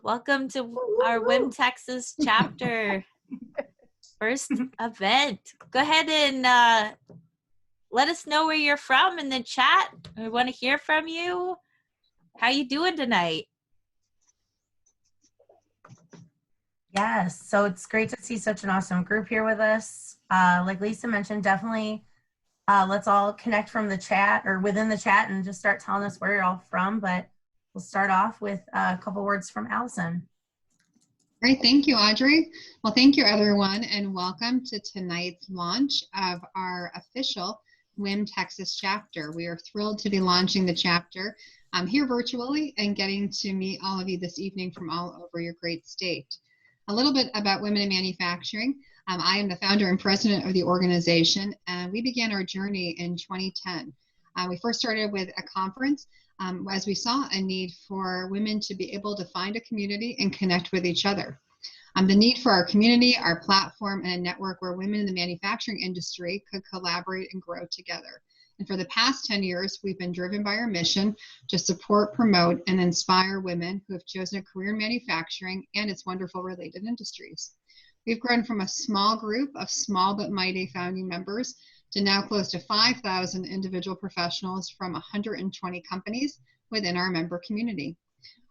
Welcome to our WiM Texas chapter first event. Go ahead and let us know where you're from in the chat. We want to hear from you. How you doing tonight? Yes, so it's great to see such an awesome group here with us. Like Lisa mentioned, definitely let's all connect from the chat or within the chat and just start telling us where you're all from. But we'll start off with a couple words from Allison. Great, thank you, Audrey. Well, thank you, everyone, and welcome to tonight's launch of our official WiM Texas chapter. We are thrilled to be launching the chapter here virtually and getting to meet all of you this evening from all over your great state. A little bit about Women in Manufacturing. I am the founder and president of the organization, and we began our journey in 2010. We first started with a conference as we saw a need for women to be able to find a community and connect with each other. The need for our community, our platform, and a network where women in the manufacturing industry could collaborate and grow together. And for the past 10 years, we've been driven by our mission to support, promote, and inspire women who have chosen a career in manufacturing and its wonderful related industries. We've grown from a small group of small but mighty founding members to now close to 5,000 individual professionals from 120 companies within our member community.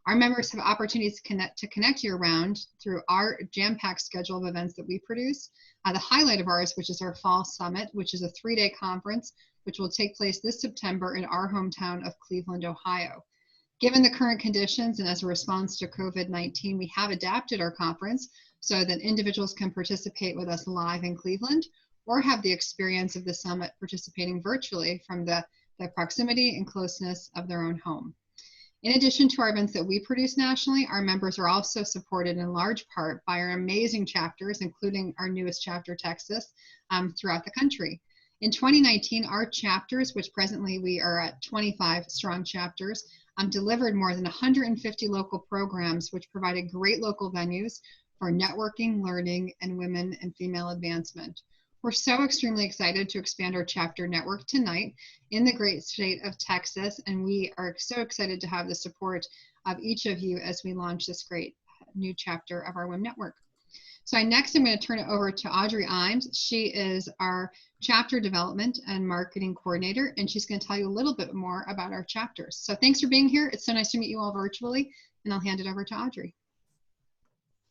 Our members have opportunities to connect year-round through our jam-packed schedule of events that we produce. The highlight of ours, which is our Fall Summit, which is a 3-day conference, which will take place this September in our hometown of Cleveland, Ohio. Given the current conditions and as a response to COVID-19, we have adapted our conference so that individuals can participate with us live in Cleveland or have the experience of the summit participating virtually from the proximity and closeness of their own home. In addition to our events that we produce nationally, our members are also supported in large part by our amazing chapters, including our newest chapter, Texas, throughout the country. In 2019, our chapters, which presently we are at 25 strong chapters, delivered more than 150 local programs, which provided great local venues for networking, learning, and women and female advancement. We're so extremely excited to expand our chapter network tonight in the great state of Texas, and we are so excited to have the support of each of you as we launch this great new chapter of our WiM network. So next I'm going to turn it over to Audrey Imes. She is our chapter development and marketing coordinator, and she's going to tell you a little bit more about our chapters. So thanks for being here. It's so nice to meet you all virtually, and I'll hand it over to Audrey.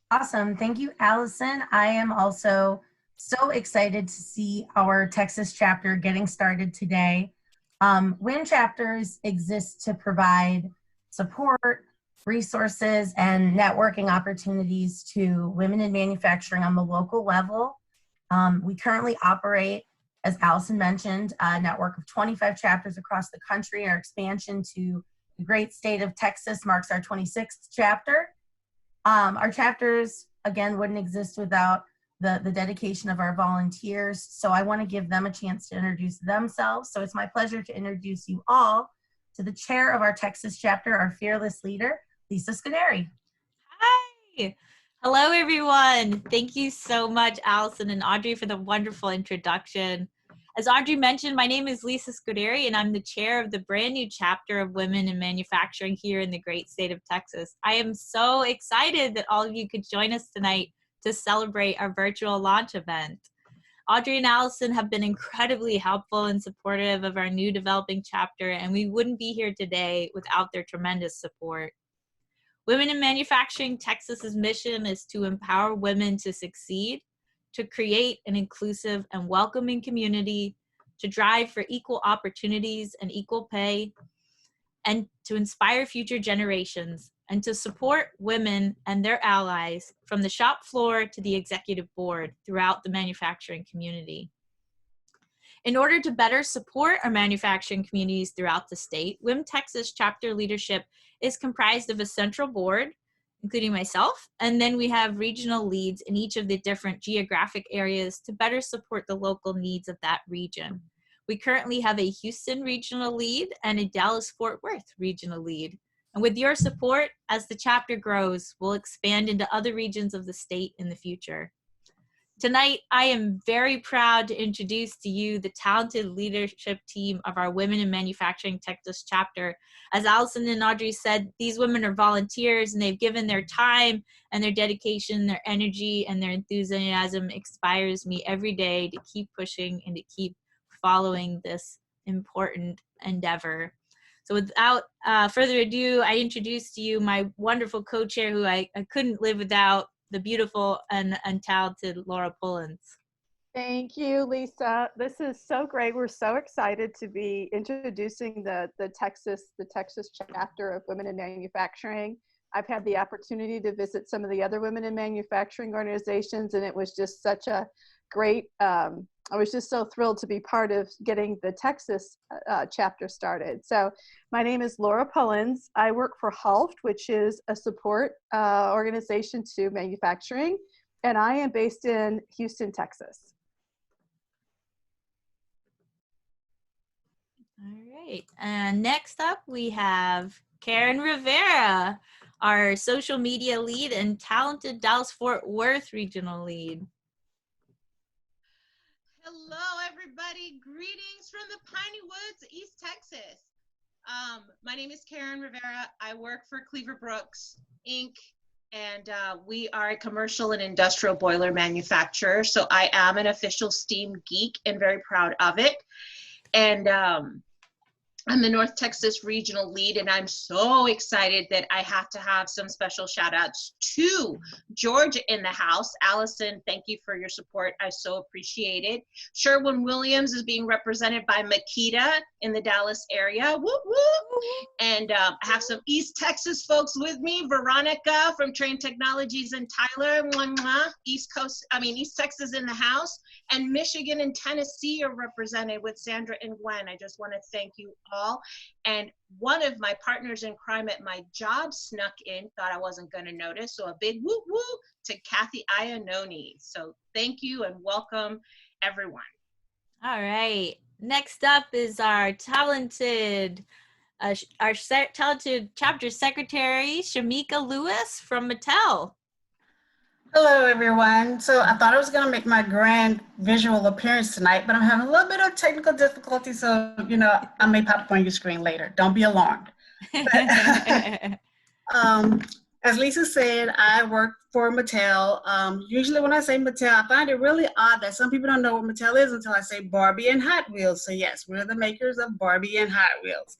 Awesome. Thank you, Allison. I am also so excited to see our Texas chapter getting started today. WiM chapters exist to provide support, resources, and networking opportunities to women in manufacturing on the local level. We currently operate, as Allison mentioned, a network of 25 chapters across the country. Our expansion to the great state of Texas marks our 26th chapter. Our chapters, again, wouldn't exist without the dedication of our volunteers. So I want to give them a chance to introduce themselves. So it's my pleasure to introduce you all to the chair of our Texas chapter, our fearless leader, Lisa Scuderi. Hi. Hello, everyone. Thank you so much, Allison and Audrey, for the wonderful introduction. As Audrey mentioned, my name is Lisa Scuderi, and I'm the chair of the brand new chapter of Women in Manufacturing here in the great state of Texas. I am so excited that all of you could join us tonight to celebrate our virtual launch event. Audrey and Allison have been incredibly helpful and supportive of our new developing chapter, and we wouldn't be here today without their tremendous support. Women in Manufacturing Texas's mission is to empower women to succeed, to create an inclusive and welcoming community, to drive for equal opportunities and equal pay, and to inspire future generations, and to support women and their allies from the shop floor to the executive board throughout the manufacturing community. In order to better support our manufacturing communities throughout the state, WiM Texas chapter leadership is comprised of a central board, including myself, and then we have regional leads in each of the different geographic areas to better support the local needs of that region. We currently have a Houston regional lead and a Dallas-Fort Worth regional lead. And with your support, as the chapter grows, we'll expand into other regions of the state in the future. Tonight, I am very proud to introduce to you the talented leadership team of our Women in Manufacturing Texas chapter. As Allison and Audrey said, these women are volunteers and they've given their time and their dedication, their energy, and their enthusiasm inspires me every day to keep pushing and to keep following this important endeavor. So without further ado, I introduce to you my wonderful co-chair who I couldn't live without, the beautiful and talented Laura Pullins. Thank you, Lisa. This is so great. We're so excited to be introducing the Texas chapter of Women in Manufacturing. I've had the opportunity to visit some of the other women in manufacturing organizations, and it was just such a great, I was just so thrilled to be part of getting the Texas chapter started. So my name is Laura Pullins. I work for HALFT, which is a support organization to manufacturing, and I am based in Houston, Texas. All right, and next up we have Karen Rivera, our social media lead and talented Dallas-Fort Worth regional lead. Hello, everybody. Greetings from the Piney Woods, East Texas. My name is Karen Rivera. I work for Cleaver Brooks, Inc., and we are a commercial and industrial boiler manufacturer. So I am an official STEAM geek and very proud of it. And I'm the North Texas regional lead, and I'm so excited that I have to have some special shout outs to Georgia in the house. Allison, thank you for your support. I so appreciate it. Sherwin-Williams is being represented by Makita in the Dallas area. Whoop, whoop. And I have some East Texas folks with me. Veronica from Train Technologies and Tyler. Mwah, mwah. East Texas in the house. And Michigan and Tennessee are represented with Sandra and Gwen. I just want to thank you all. And one of my partners in crime at my job snuck in, thought I wasn't going to notice. So a big whoop whoop to Kathy Iannone. So thank you and welcome, everyone. All right. Next up is our talented chapter secretary, Shamika Lewis from Mattel. Hello, everyone. So I thought I was going to make my grand visual appearance tonight, but I'm having a little bit of technical difficulty. So, I may pop up on your screen later. Don't be alarmed. But, as Lisa said, I work for Mattel. Usually when I say Mattel, I find it really odd that some people don't know what Mattel is until I say Barbie and Hot Wheels. So yes, we're the makers of Barbie and Hot Wheels.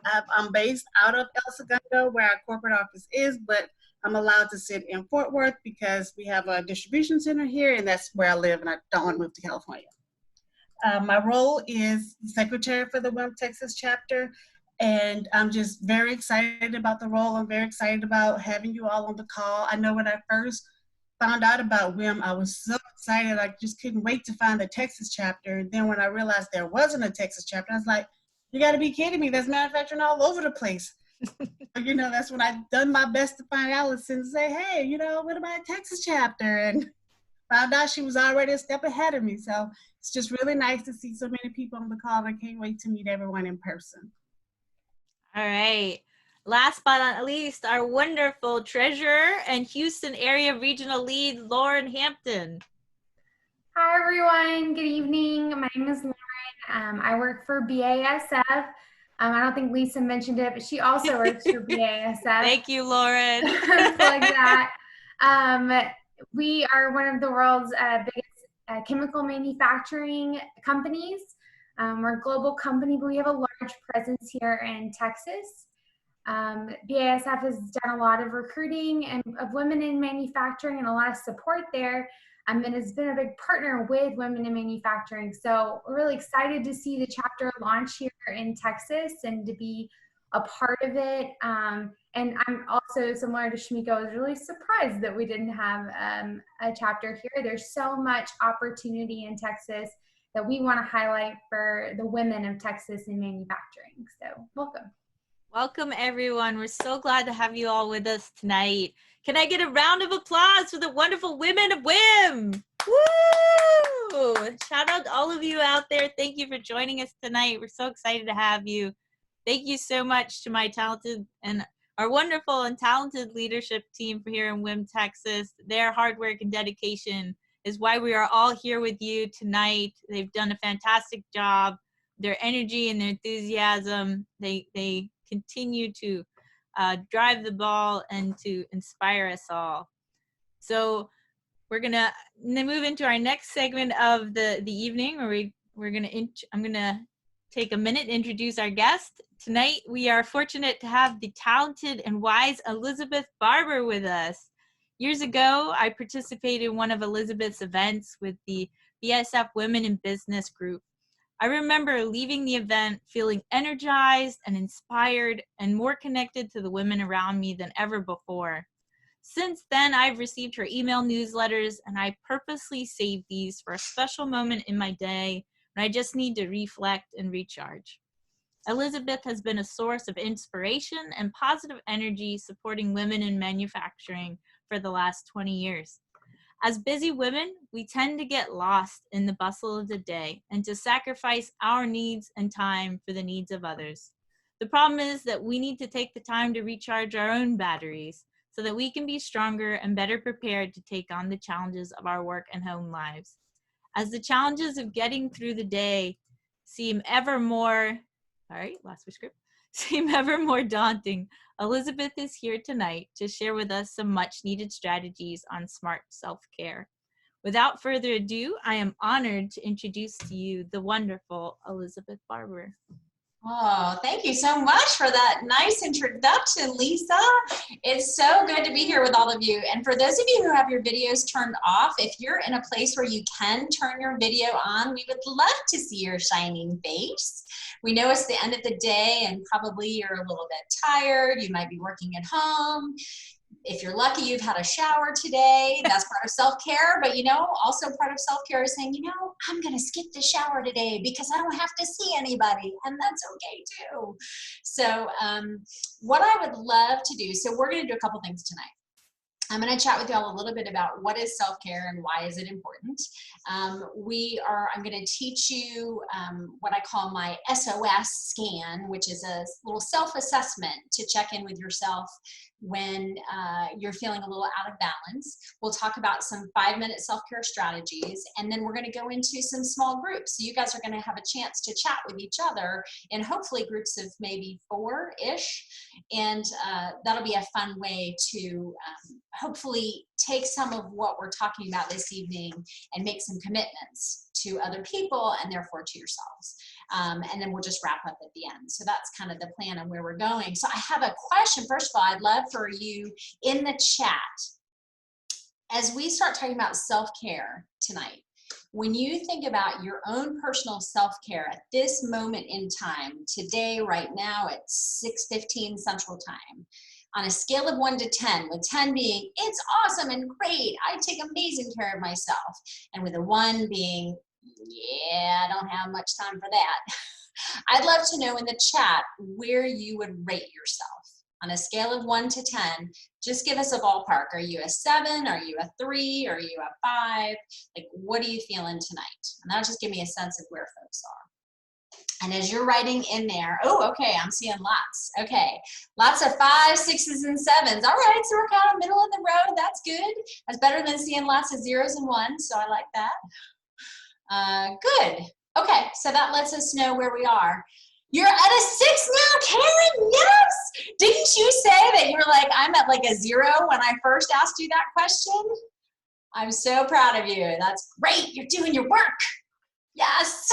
I'm based out of El Segundo, where our corporate office is, but I'm allowed to sit in Fort Worth because we have a distribution center here, and that's where I live, and I don't want to move to California. My role is secretary for the WiM Texas chapter, and I'm just very excited about the role. I'm very excited about having you all on the call. I know when I first found out about WiM, I was so excited. I just couldn't wait to find the Texas chapter. And then when I realized there wasn't a Texas chapter, I was like, you got to be kidding me. There's manufacturing all over the place. That's when I've done my best to find Allison and say, hey, what about a Texas chapter? And found out she was already a step ahead of me. So it's just really nice to see so many people on the call. I can't wait to meet everyone in person. All right. Last but not least, our wonderful treasurer and Houston area regional lead, Lauren Hampton. Hi, everyone. Good evening. My name is Lauren. I work for BASF. I don't think Lisa mentioned it, but she also works for BASF. Thank you, Lauren. Like that. We are one of the world's biggest chemical manufacturing companies. We're a global company, but we have a large presence here in Texas. BASF has done a lot of recruiting and of women in manufacturing and a lot of support there. And has been a big partner with Women in Manufacturing. So we're really excited to see the chapter launch here in Texas and to be a part of it. And I'm also, similar to Shamika, I was really surprised that we didn't have a chapter here. There's so much opportunity in Texas that we want to highlight for the women of Texas in manufacturing. So welcome. Welcome, everyone. We're so glad to have you all with us tonight. Can I get a round of applause for the wonderful women of WiM? Woo! Shout out to all of you out there. Thank you for joining us tonight. We're so excited to have you. Thank you so much to my talented and our wonderful and talented leadership team for here in WiM, Texas. Their hard work and dedication is why we are all here with you tonight. They've done a fantastic job. Their energy and their enthusiasm, they continue to drive the ball and to inspire us all. So we're gonna move into our next segment of the evening, where I'm gonna take a minute to introduce our guest. Tonight we are fortunate to have the talented and wise Elizabeth Barbour with us. Years ago, I participated in one of Elizabeth's events with the BSF Women in Business group. I remember leaving the event feeling energized and inspired and more connected to the women around me than ever before. Since then, I've received her email newsletters, and I purposely saved these for a special moment in my day when I just need to reflect and recharge. Elizabeth has been a source of inspiration and positive energy supporting women in manufacturing for the last 20 years. As busy women, we tend to get lost in the bustle of the day and to sacrifice our needs and time for the needs of others. The problem is that we need to take the time to recharge our own batteries so that we can be stronger and better prepared to take on the challenges of our work and home lives. As the challenges of getting through the day seem ever more daunting, Elizabeth is here tonight to share with us some much needed strategies on smart self-care. Without further ado, I am honored to introduce to you the wonderful Elizabeth Barbour. Oh, thank you so much for that nice introduction, Lisa. It's so good to be here with all of you. And for those of you who have your videos turned off, if you're in a place where you can turn your video on, we would love to see your shining face. We know it's the end of the day and probably you're a little bit tired. You might be working at home. If you're lucky, you've had a shower today. That's part of self-care. But, you know, also part of self-care is saying, you know, I'm going to skip the shower today because I don't have to see anybody. And that's okay, too. So what I would love to do, so we're going to do a couple things tonight. I'm going to chat with y'all a little bit about what is self-care and why is it important. I'm going to teach you what I call my SOS scan, which is a little self-assessment to check in with yourself when you're feeling a little out of balance. We'll talk about some 5-minute self-care strategies, and then we're going to go into some small groups. So you guys are going to have a chance to chat with each other in hopefully groups of maybe 4-ish, and that'll be a fun way to hopefully take some of what we're talking about this evening and make some commitments to other people and therefore to yourselves. And then we'll just wrap up at the end. So that's kind of the plan and where we're going. So I have a question. First of all, I'd love for you in the chat, as we start talking about self-care tonight, when you think about your own personal self-care at this moment in time, today, right now at 6:15 Central Time, on a scale of 1 to 10, with 10 being, it's awesome and great, I take amazing care of myself, and with a 1 being, yeah, I don't have much time for that. I'd love to know in the chat where you would rate yourself. On a scale of 1 to 10, just give us a ballpark. Are you a 7? Are you a 3? Are you a 5? Like, what are you feeling tonight? And that'll just give me a sense of where folks are. And as you're writing in there, oh, okay, I'm seeing lots. Okay, lots of 5s, 6s, and 7s. All right, so we're kind of middle of the road. That's good. That's better than seeing lots of 0s and 1s, so I like that. Good. Okay, so that lets us know where we are. You're at a 6 now, Karen, yes! Didn't you say that you were like, I'm at like a 0 when I first asked you that question? I'm so proud of you. That's great, you're doing your work. Yes.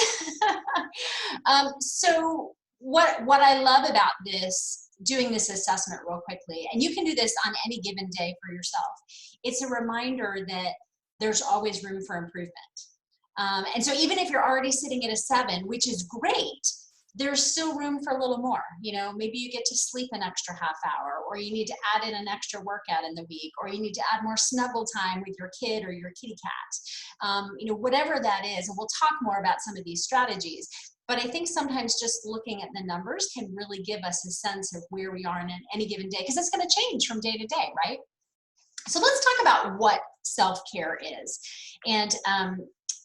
So what I love about this, doing this assessment real quickly, and you can do this on any given day for yourself, it's a reminder that there's always room for improvement. And so even if you're already sitting at a 7, which is great, there's still room for a little more. You know, maybe you get to sleep an extra half hour, or you need to add in an extra workout in the week, or you need to add more snuggle time with your kid or your kitty cat. You know, whatever that is, and we'll talk more about some of these strategies. But I think sometimes just looking at the numbers can really give us a sense of where we are in any given day, because it's going to change from day to day, right? So let's talk about what self-care is. And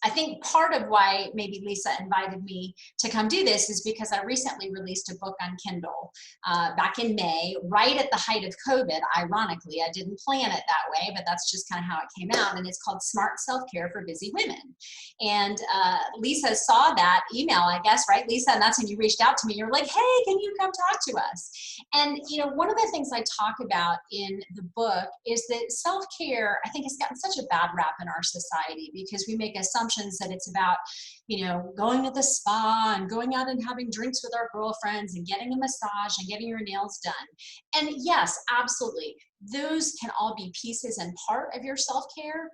I think part of why maybe Lisa invited me to come do this is because I recently released a book on Kindle back in May, right at the height of COVID. Ironically, I didn't plan it that way, but that's just kind of how it came out. And it's called Smart Self-Care for Busy Women. And Lisa saw that email, I guess, right, Lisa? And that's when you reached out to me. You're like, hey, can you come talk to us? And, you know, one of the things I talk about in the book is that self-care, I think, has gotten such a bad rap in our society because we make assumptions that it's about, you know, going to the spa and going out and having drinks with our girlfriends and getting a massage and getting your nails done. And yes, absolutely, those can all be pieces and part of your self-care.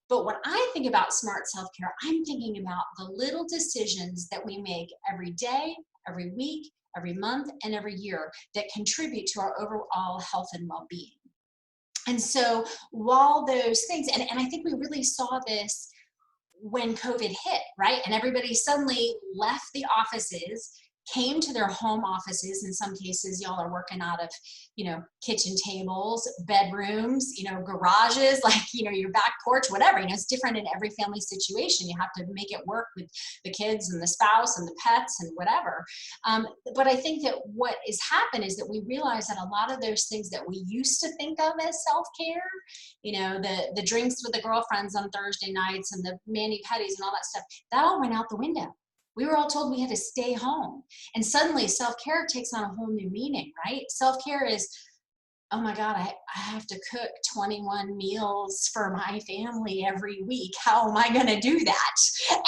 But when I think about smart self-care, I'm thinking about the little decisions that we make every day, every week, every month, and every year that contribute to our overall health and well-being. And so while those things, and I think we really saw this when COVID hit, right? And everybody suddenly left the offices, came to their home offices. In some cases, y'all are working out of, you know, kitchen tables, bedrooms, you know, garages, like, you know, your back porch, whatever. You know, it's different in every family situation. You have to make it work with the kids and the spouse and the pets and whatever. But I think that what has happened is that we realize that a lot of those things that we used to think of as self-care, you know, the drinks with the girlfriends on Thursday nights and the mani-pedis and all that stuff, that all went out the window. We were all told we had to stay home. And suddenly self-care takes on a whole new meaning, right? Self-care is, oh my God, I have to cook 21 meals for my family every week. How am I going to do that?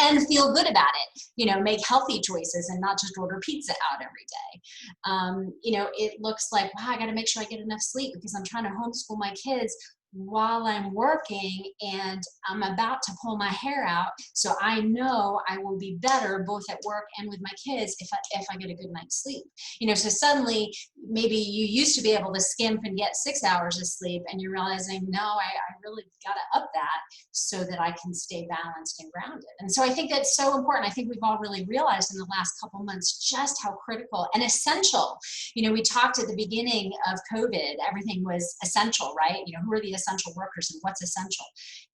And feel good about it. You know, make healthy choices and not just order pizza out every day. You know, it looks like, wow, I got to make sure I get enough sleep because I'm trying to homeschool my kids while I'm working and I'm about to pull my hair out. So I know I will be better both at work and with my kids if I get a good night's sleep. You know, so suddenly maybe you used to be able to skimp and get 6 hours of sleep and you're realizing, no, I really got to up that so that I can stay balanced and grounded. And so I think that's so important. I think we've all really realized in the last couple months just how critical and essential. You know, we talked at the beginning of COVID, everything was essential, right? You know, who are the essential workers and what's essential?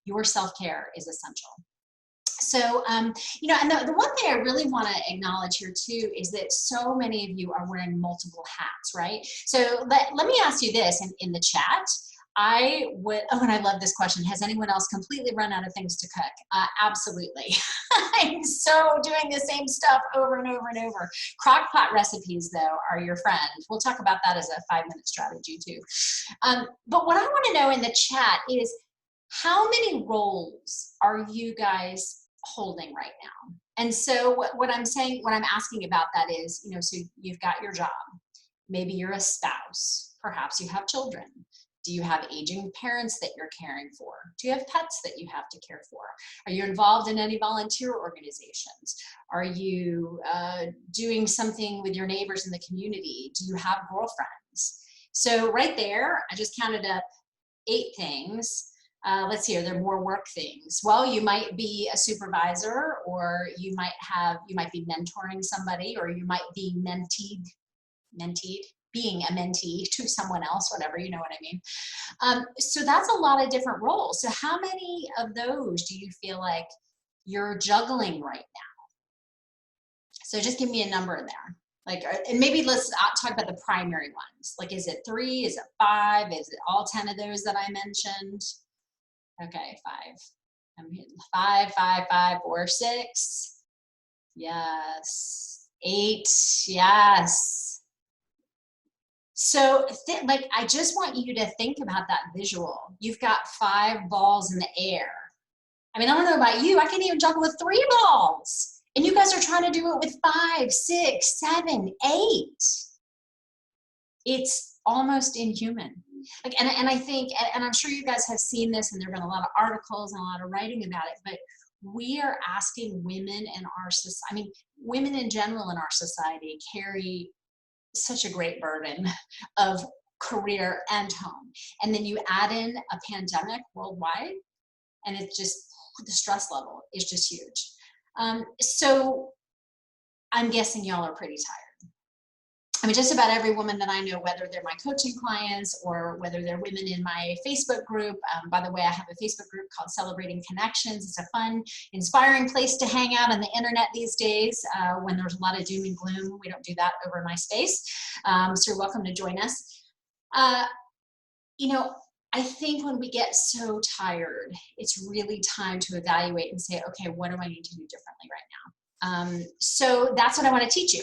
Your self-care is essential. So, you know, and the one thing I really want to acknowledge here too is that so many of you are wearing multiple hats, right? So let me ask you this in the chat. I would, oh, and I love this question. Has anyone else completely run out of things to cook? Absolutely. I'm so doing the same stuff over and over and over. Crock pot recipes, though, are your friend. We'll talk about that as a 5-minute strategy, too. But what I want to know in the chat is how many roles are you guys holding right now? And so what I'm saying, what I'm asking about that is, you know, so you've got your job. Maybe you're a spouse. Perhaps you have children. Do you have aging parents that you're caring for? Do you have pets that you have to care for? Are you involved in any volunteer organizations? Are you doing something with your neighbors in the community? Do you have girlfriends? So right there, I just counted up 8 things. Let's see, are there more work things? Well, you might be a supervisor, or you might be mentoring somebody, or you might be being a mentee to someone else, whatever, you know what I mean? So that's a lot of different roles. So how many of those do you feel like you're juggling right now? So just give me a number in there. Like, and maybe let's talk about the primary ones. Like, is it 3? Is it 5? Is it all 10 of those that I mentioned? Okay, 5. I'm hitting 5, 5, 5, 4, 6. Yes. 8. Yes. So, like, I just want you to think about that visual. You've got 5 balls in the air. I mean, I don't know about you. I can't even juggle with 3 balls. And you guys are trying to do it with 5, 6, 7, 8. It's almost inhuman. Like, and I think, and I'm sure you guys have seen this, and there have been a lot of articles and a lot of writing about it, but we are asking women in our society, I mean, women in general in our society carry such a great burden of career and home. And then you add in a pandemic worldwide, and it's just, the stress level is just huge. So I'm guessing y'all are pretty tired. I mean, just about every woman that I know, whether they're my coaching clients or whether they're women in my Facebook group. By the way, I have a Facebook group called Celebrating Connections. It's a fun, inspiring place to hang out on the internet these days when there's a lot of doom and gloom. We don't do that over my space. So you're welcome to join us. You know, I think when we get so tired, it's really time to evaluate and say, okay, what do I need to do differently right now? So that's what I want to teach you.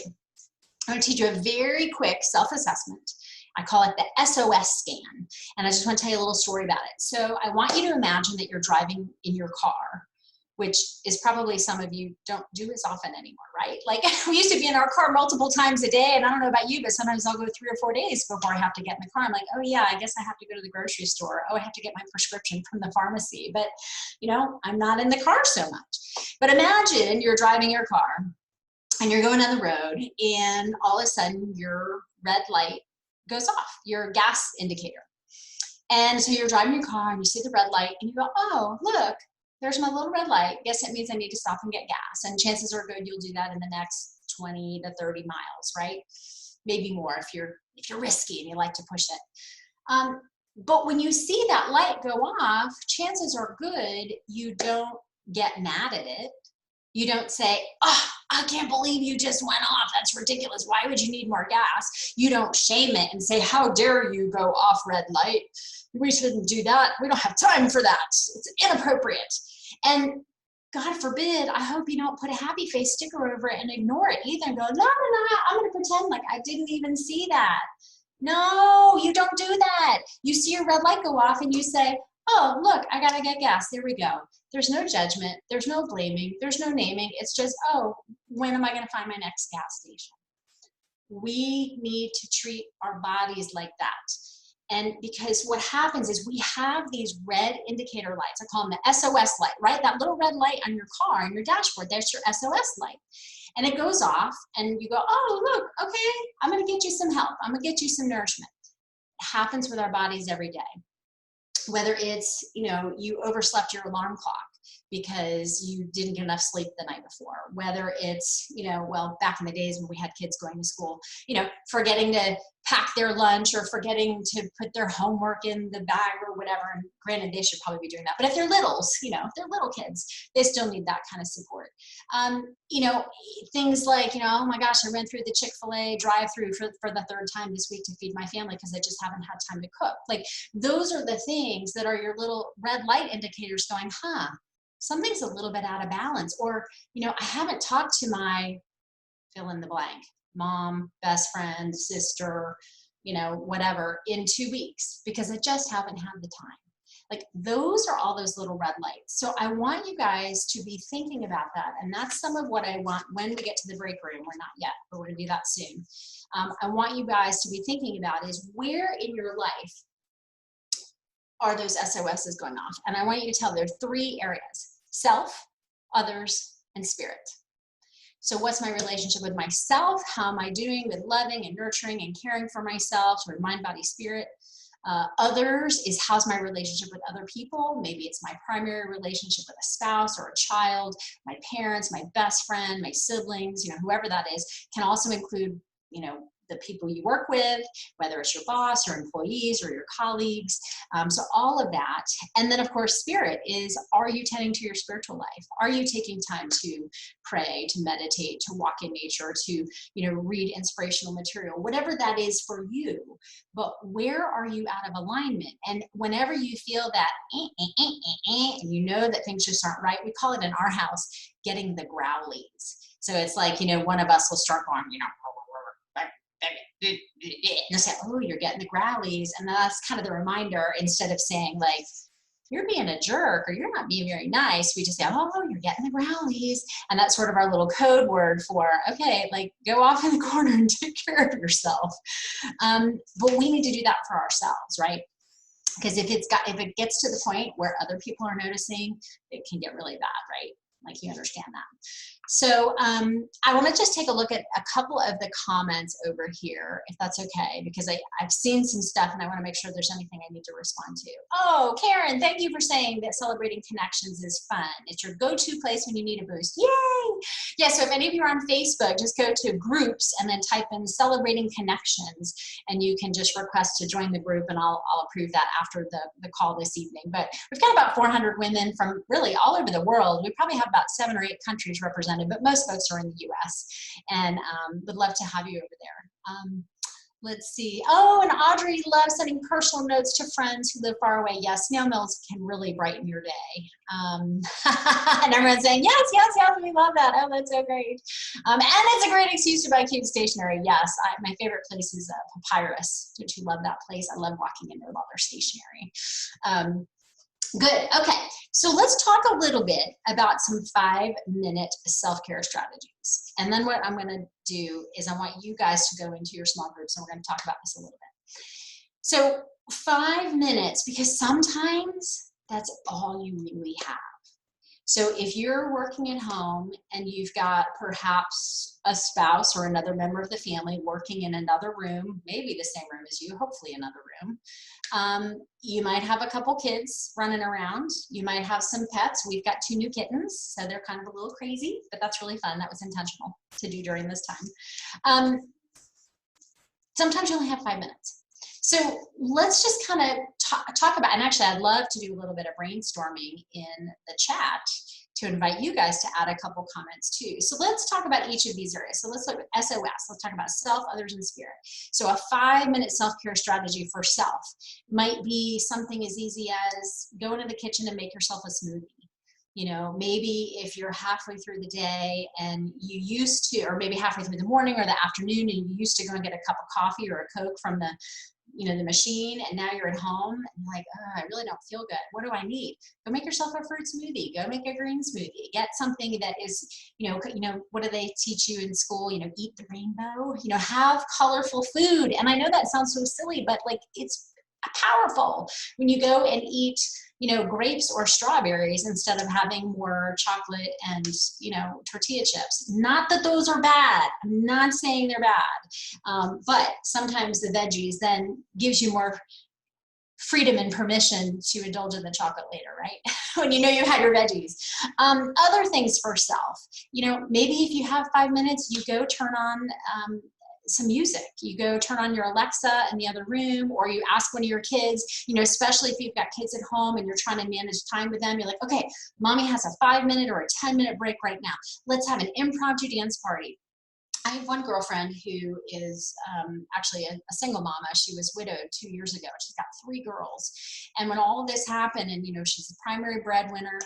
I'm going to teach you a very quick self-assessment. I call it the SOS scan. And I just want to tell you a little story about it. So I want you to imagine that you're driving in your car, which is probably some of you don't do as often anymore, right? Like we used to be in our car multiple times a day, and I don't know about you, but sometimes I'll go 3 or 4 days before I have to get in the car. I'm like, oh yeah, I guess I have to go to the grocery store. Oh, I have to get my prescription from the pharmacy. But you know, I'm not in the car so much. But imagine you're driving your car and you're going on the road, and all of a sudden your red light goes off, your gas indicator. And so you're driving your car and you see the red light and you go, oh, look, there's my little red light. Guess it means I need to stop and get gas. And chances are good you'll do that in the next 20 to 30 miles, right? Maybe more if you're risky and you like to push it. But when you see that light go off, chances are good you don't get mad at it. You don't say, oh, I can't believe you just went off. That's ridiculous. Why would you need more gas? You don't shame it and say, how dare you go off red light? We shouldn't do that. We don't have time for that. It's inappropriate. And God forbid, I hope you don't put a happy face sticker over it and ignore it either and go, no, I'm going to pretend like I didn't even see that. No, you don't do that. You see your red light go off and you say, oh, look, I got to get gas. There we go. There's no judgment. There's no blaming. There's no naming. It's just, oh, when am I going to find my next gas station? We need to treat our bodies like that. And because what happens is we have these red indicator lights. I call them the SOS light, right? That little red light on your car, on your dashboard, that's your SOS light. And it goes off and you go, oh, look, okay, I'm going to get you some help. I'm going to get you some nourishment. It happens with our bodies every day. Whether it's, you know, you overslept your alarm clock because you didn't get enough sleep the night before, whether it's, you know, well, back in the days when we had kids going to school, you know, forgetting to pack their lunch or forgetting to put their homework in the bag or whatever. And granted, they should probably be doing that. But if they're littles, you know, if they're little kids, they still need that kind of support. You know, things like, you know, oh my gosh, I ran through the Chick-fil-A drive-through for the 3rd time this week to feed my family because I just haven't had time to cook. Like, those are the things that are your little red light indicators going, huh, something's a little bit out of balance. Or, you know, I haven't talked to my fill in the blank, mom, best friend, sister, you know, whatever, in 2 weeks because I just haven't had the time. Like, those are all those little red lights. So I want you guys to be thinking about that. And that's some of what I want when we get to the break room. We're not yet, but we're going to do that soon. I want you guys to be thinking about is where in your life are those SOSs going off? And I want you to tell there are 3 areas: self, others, and spirit. So what's my relationship with myself? How am I doing with loving and nurturing and caring for myself, or mind, body, spirit? Others is how's my relationship with other people? Maybe it's my primary relationship with a spouse or a child, my parents, my best friend, my siblings, you know, whoever that is. Can also include, you know, the people you work with, whether it's your boss or employees or your colleagues. So all of that. And then of course, spirit is, are you tending to your spiritual life? Are you taking time to pray, to meditate, to walk in nature, to, you know, read inspirational material, whatever that is for you? But where are you out of alignment? And whenever you feel that, and you know that things just aren't right, we call it in our house, getting the growlies. So it's like, you know, one of us will start going, you know, and they'll say, oh, you're getting the growlies. And that's kind of the reminder, instead of saying like, you're being a jerk or you're not being very nice, we just say, oh, you're getting the growlies. And that's sort of our little code word for, okay, like go off in the corner and take care of yourself. But we need to do that for ourselves, right? Because if it gets to the point where other people are noticing, it can get really bad, right? Like, you understand that. So I want to just take a look at a couple of the comments over here, if that's okay, because I've seen some stuff and I want to make sure there's anything I need to respond to. Oh, Karen, thank you for saying that celebrating connections is fun. It's your go-to place when you need a boost. Yay! Yeah, so if any of you are on Facebook, just go to groups and then type in celebrating connections, and you can just request to join the group, and I'll approve that after the call this evening. But we've got about 400 women from really all over the world. We probably have about 7 or 8 countries represented, but most folks are in the US, and would love to have you over there. Let's see. Oh, and Audrey loves sending personal notes to friends who live far away. Yes, snail mails can really brighten your day. And everyone's saying, yes, yes, yes, we love that. Oh, that's so great. And it's a great excuse to buy cute stationery. Yes, my favorite place is Papyrus. Don't you love that place? I love walking in there with all their stationery. Good. Okay. So let's talk a little bit about some 5-minute self-care strategies. And then what I'm going to do is I want you guys to go into your small groups, and we're going to talk about this a little bit. So 5 minutes, because sometimes that's all you really have. So if you're working at home and you've got perhaps a spouse or another member of the family working in another room, maybe the same room as you, hopefully another room, you might have a couple kids running around. You might have some pets. We've got 2 new kittens, so they're kind of a little crazy, but that's really fun. That was intentional to do during this time. Sometimes you only have 5 minutes. So let's just kind of talk about, and actually I'd love to do a little bit of brainstorming in the chat to invite you guys to add a couple comments too. So let's talk about each of these areas. So let's look at SOS. Let's talk about self, others, and spirit. So a 5-minute self-care strategy for self might be something as easy as go into the kitchen and make yourself a smoothie. You know, maybe if you're halfway through the day and you used to, or maybe halfway through the morning or the afternoon, and you used to go and get a cup of coffee or a Coke from the machine, and now you're at home and you're like, oh, I really don't feel good. What do I need? Go make yourself a fruit smoothie. Go make a green smoothie. Get something that is, what do they teach you in school? Eat the rainbow. Have colorful food. And I know that sounds so silly, but like it's powerful when you go and eat grapes or strawberries instead of having more chocolate and, tortilla chips. Not that those are bad. I'm not saying they're bad. But sometimes the veggies then gives you more freedom and permission to indulge in the chocolate later, right? When you had your veggies. Other things for self, maybe if you have 5 minutes, you go turn on some music. You go turn on your Alexa in the other room, or you ask one of your kids, especially if you've got kids at home and you're trying to manage time with them, you're like, okay, mommy has a 5-minute or a 10-minute break right now. Let's have an impromptu dance party. I have one girlfriend who is actually a single mama. She was widowed 2 years ago. She's got 3 girls. And when all of this happened, and she's a primary breadwinner,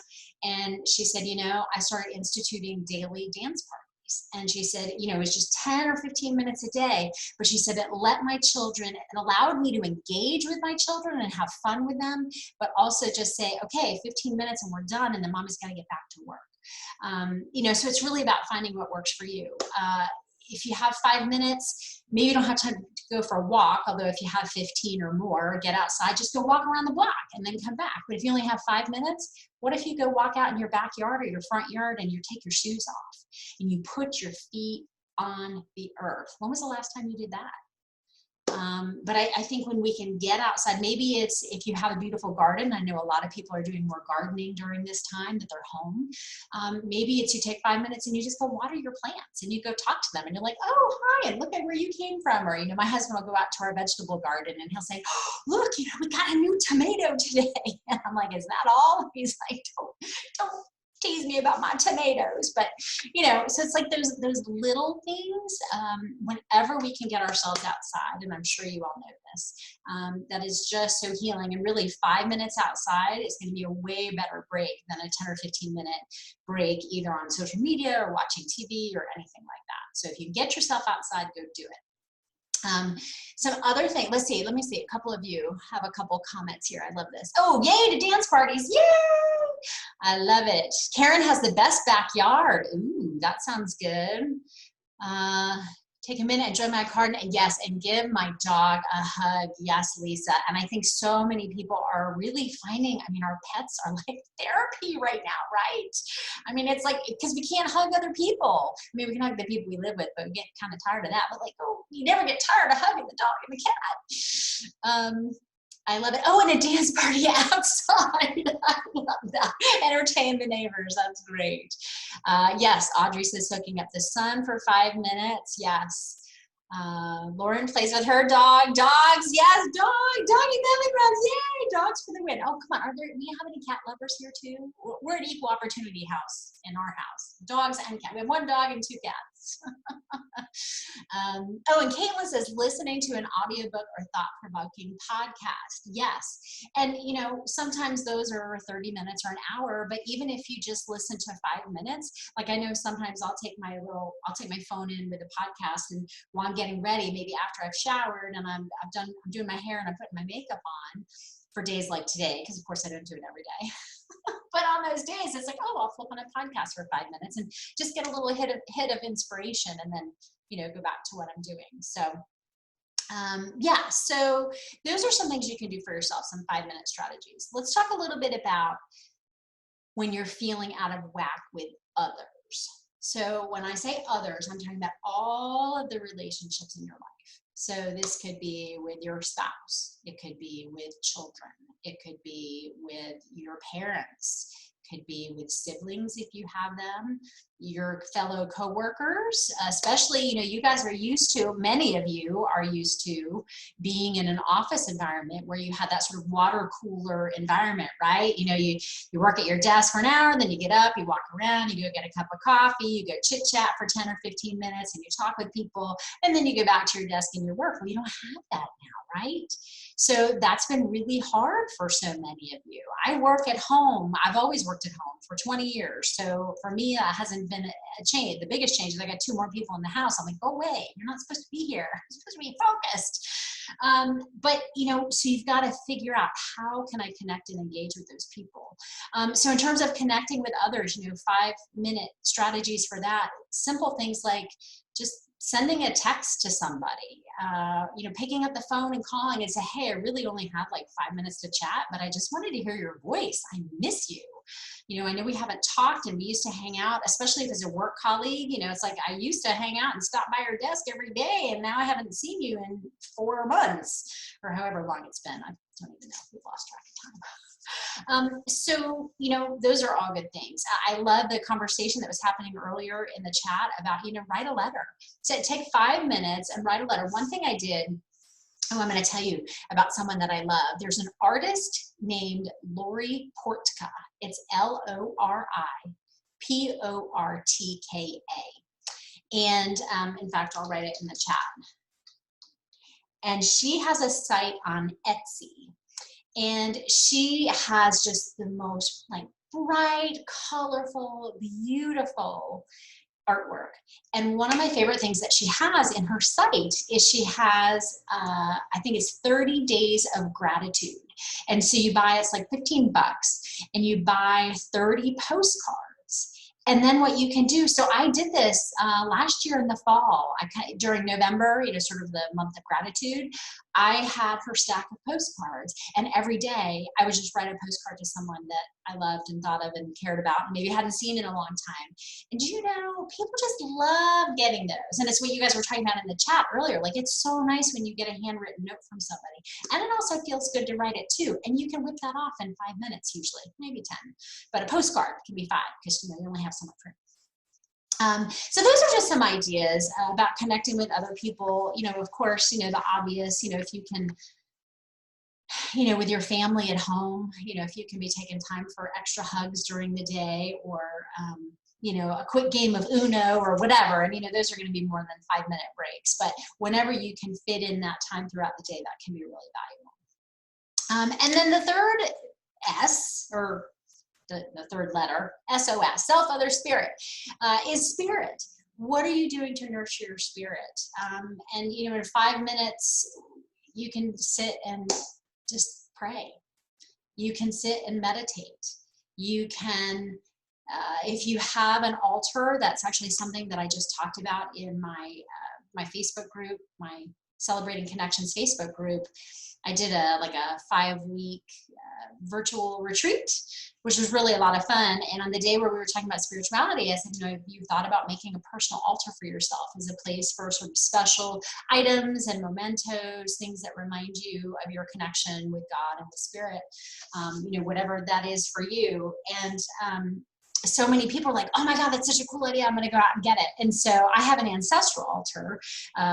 and she said, I started instituting daily dance parties. And she said, it was just 10 or 15 minutes a day, but she said it let my children, it allowed me to engage with my children and have fun with them, but also just say, okay, 15 minutes and we're done, and then mommy's got to get back to work. So it's really about finding what works for you. If you have 5 minutes, maybe you don't have time to go for a walk, although if you have 15 or more, get outside, just go walk around the block and then come back. But if you only have 5 minutes, what if you go walk out in your backyard or your front yard and you take your shoes off and you put your feet on the earth? When was the last time you did that? But I think when we can get outside, maybe it's if you have a beautiful garden. I know a lot of people are doing more gardening during this time that they're home. Maybe it's you take 5 minutes and you just go water your plants and you go talk to them and you're like, oh, hi, and look at where you came from. Or, my husband will go out to our vegetable garden and he'll say, oh, look, we got a new tomato today. And I'm like, is that all? He's like, don't tease me about my tomatoes. But so it's like those little things, whenever we can get ourselves outside, and I'm sure you all know this, that is just so healing. And really 5 minutes outside is going to be a way better break than a 10 or 15 minute break either on social media or watching TV or anything like that. So if you get yourself outside, go do it. Some other thing, let me see, a couple of you have a couple comments here. I love this. Oh, yay to dance parties. Yay! I love it. Karen has the best backyard. Ooh, that sounds good. take a minute, enjoy my garden, and yes, and give my dog a hug. Yes, Lisa. And I think so many people are really finding, I mean, our pets are like therapy right now, right? I mean, it's like, because we can't hug other people. I mean, we can hug the people we live with, but we get kind of tired of that. But like, oh, you never get tired of hugging the dog and the cat. I love it. Oh, and a dance party outside. I love that. Entertain the neighbors. That's great. Yes, Audrey says hooking up the sun for 5 minutes. Yes. Lauren plays with her dog. Dogs, yes, doggy belly rubs. Yay, dogs for the win. Oh, come on. Do we have any cat lovers here too? We're an equal opportunity house in our house. Dogs and cats. We have 1 dog and 2 cats. Oh, and Caitlin says listening to an audiobook or thought-provoking podcast. Yes. And you know, sometimes those are 30 minutes or an hour, but even if you just listen to 5 minutes, like I know sometimes I'll take my phone in with a podcast, and while I'm getting ready, maybe after I've showered and I'm doing my hair and I'm putting my makeup on for days like today, because of course I don't do it every day. But on those days, it's like, oh, I'll flip on a podcast for 5 minutes and just get a little hit of inspiration, and then, you know, go back to what I'm doing. So, yeah, so those are some things you can do for yourself, some 5-minute strategies. Let's talk a little bit about when you're feeling out of whack with others. So when I say others, I'm talking about all of the relationships in your life. So this could be with your spouse. It could be with children. It could be with your parents. It could be with siblings if you have them, your fellow coworkers, especially, you know, you guys are used to, many of you are used to being in an office environment where you have that sort of water cooler environment, right? You know, you work at your desk for an hour, then you get up, you walk around, you go get a cup of coffee, you go chit chat for 10 or 15 minutes, and you talk with people, and then you go back to your desk and your work. Well, you don't have that now, right? So that's been really hard for so many of you. I work at home. I've always worked at home for 20 years. So for me, that hasn't been a change. The biggest change is I got 2 more people in the house. I'm like, go away. You're not supposed to be here. You're supposed to be focused. But, you know, so you've got to figure out, how can I connect and engage with those people? So in terms of connecting with others, you know, 5-minute strategies for that, simple things like just sending a text to somebody, you know, picking up the phone and calling and say, hey, I really only have like 5 minutes to chat, but I just wanted to hear your voice. I miss you. You know, I know we haven't talked, and we used to hang out, especially if it's a work colleague. You know, it's like I used to hang out and stop by your desk every day, and now I haven't seen you in 4 months or however long it's been. I don't even know. We've lost track of time. So, you know, those are all good things. I love the conversation that was happening earlier in the chat about, you know, write a letter. So take 5 minutes and write a letter. One thing I did, I'm going to tell you about someone that I love. There's an artist named Lori Portka. It's LORIPORTKA. And in fact, I'll write it in the chat. And she has a site on Etsy. And she has just the most like bright, colorful, beautiful artwork. And one of my favorite things that she has in her site is she has, I think it's 30 days of gratitude. And so you buy, it's like $15, and you buy 30 postcards. And then what you can do, so I did this last year in the fall, during November, you know, sort of the month of gratitude, I had her stack of postcards, and every day I would just write a postcard to someone that I loved and thought of and cared about and maybe hadn't seen in a long time. And you know, people just love getting those. And it's what you guys were talking about in the chat earlier. Like, it's so nice when you get a handwritten note from somebody. And it also feels good to write it too. And you can whip that off in 5 minutes usually, maybe 10. But a postcard can be 5 because, you know, you only have so much room. So those are just some ideas about connecting with other people. You know, of course, you know, the obvious, you know, if you can, you know, with your family at home, you know, if you can be taking time for extra hugs during the day, or, you know, a quick game of Uno or whatever. And, you know, those are going to be more than 5-minute breaks. But whenever you can fit in that time throughout the day, that can be really valuable. And then the third S, or the third letter, SOS, self, other, spirit, is spirit. What are you doing to nurture your spirit? And, you know, in 5 minutes, you can sit and just pray. You can sit and meditate. You can, if you have an altar, that's actually something that I just talked about in my my Facebook group, my Celebrating Connections Facebook group, I did a 5-week virtual retreat, which was really a lot of fun. And on the day where we were talking about spirituality, I said, you know, if you thought about making a personal altar for yourself as a place for sort of special items and mementos, things that remind you of your connection with God and the Spirit, you know, whatever that is for you. And so many people are like, oh my God, that's such a cool idea. I'm going to go out and get it. And so I have an ancestral altar.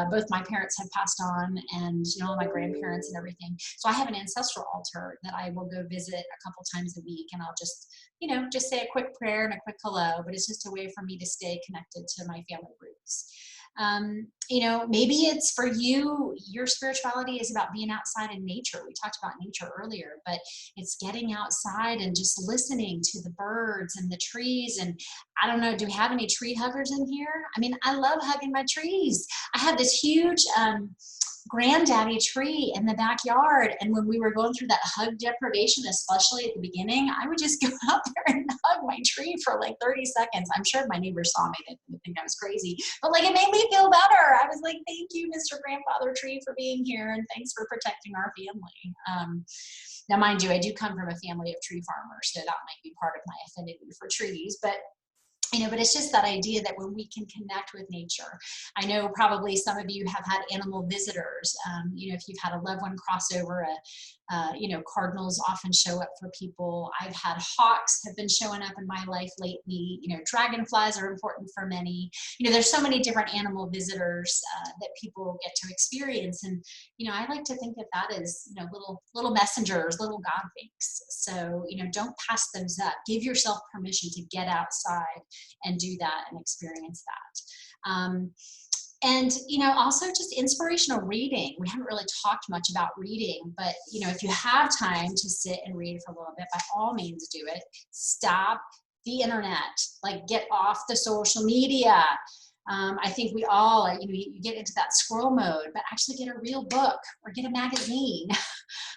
Both my parents have passed on, and, you know, my grandparents and everything. So I have an ancestral altar that I will go visit a couple times a week, and I'll just, you know, just say a quick prayer and a quick hello, but it's just a way for me to stay connected to my family roots. You know, maybe it's for you, your spirituality is about being outside in nature. We talked about nature earlier, but it's getting outside and just listening to the birds and the trees. And I don't know, do we have any tree huggers in here? I mean, I love hugging my trees. I have this huge granddaddy tree in the backyard, and when we were going through that hug deprivation, especially at the beginning, I would just go out there and hug my tree for like 30 seconds. I'm sure my neighbors saw me, they would think I was crazy, but like it made me feel better. I was like, thank you, Mr. Grandfather Tree, for being here, and thanks for protecting our family. Now, mind you, I do come from a family of tree farmers, so that might be part of my affinity for trees, but you know, but it's just that idea that when we can connect with nature. I know probably some of you have had animal visitors. You know, if you've had a loved one cross over, you know, cardinals often show up for people. I've had hawks have been showing up in my life lately. You know, dragonflies are important for many. You know, there's so many different animal visitors that people get to experience. And, you know, I like to think that that is, you know, little messengers, little God winks. So, you know, don't pass those up. Give yourself permission to get outside and do that and experience that. And, you know, also just inspirational reading. We haven't really talked much about reading, but, you know, if you have time to sit and read for a little bit, by all means do it. Stop the internet, like get off the social media. I think we all, you know, you get into that scroll mode, but actually get a real book or get a magazine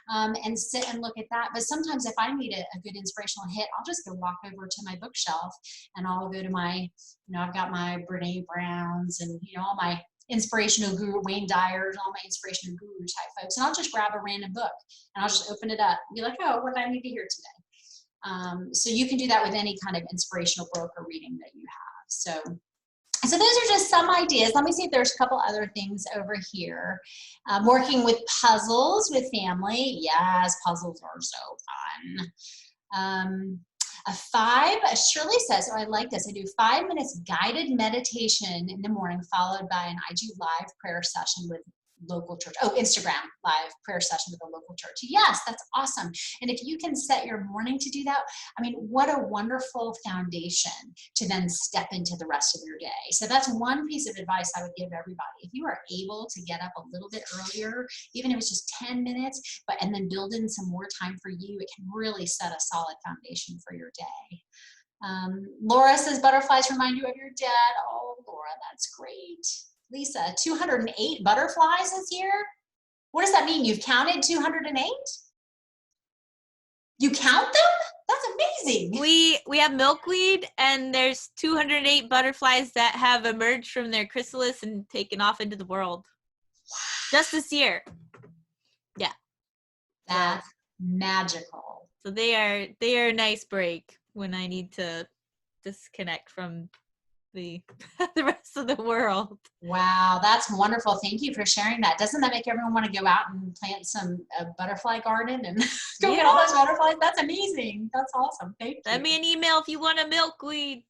and sit and look at that. But sometimes if I need a good inspirational hit, I'll just go walk over to my bookshelf and I'll go to my, you know, I've got my Brene Browns and, you know, all my inspirational guru, Wayne Dyers, all my inspirational guru type folks. And I'll just grab a random book and I'll just open it up and be like, oh, what do I need to hear today? So you can do that with any kind of inspirational book or reading that you have. So those are just some ideas. Let me see if there's a couple other things over here. Working with puzzles with family. Yes, puzzles are so fun. Shirley says, oh, I like this. I do 5 minutes guided meditation in the morning, followed by an IG live prayer session with local church. Oh, Instagram live prayer session with a local church. Yes, that's awesome. And if you can set your morning to do that, I mean, what a wonderful foundation to then step into the rest of your day. So that's one piece of advice I would give everybody. If you are able to get up a little bit earlier, even if it's just 10 minutes, and then build in some more time for you, it can really set a solid foundation for your day. Laura says, butterflies remind you of your dad. Oh, Laura, that's great. Lisa, 208 butterflies this year? What does that mean? You've counted 208? You count them? That's amazing. We have milkweed, and there's 208 butterflies that have emerged from their chrysalis and taken off into the world. Just this year. Yeah. That's magical. So they are a nice break when I need to disconnect from the rest of the world. Wow, that's wonderful. Thank you for sharing that. Doesn't that make everyone want to go out and plant some butterfly garden and go get all those butterflies? That's amazing. That's awesome. Thank you. Send me an email if you want a milkweed.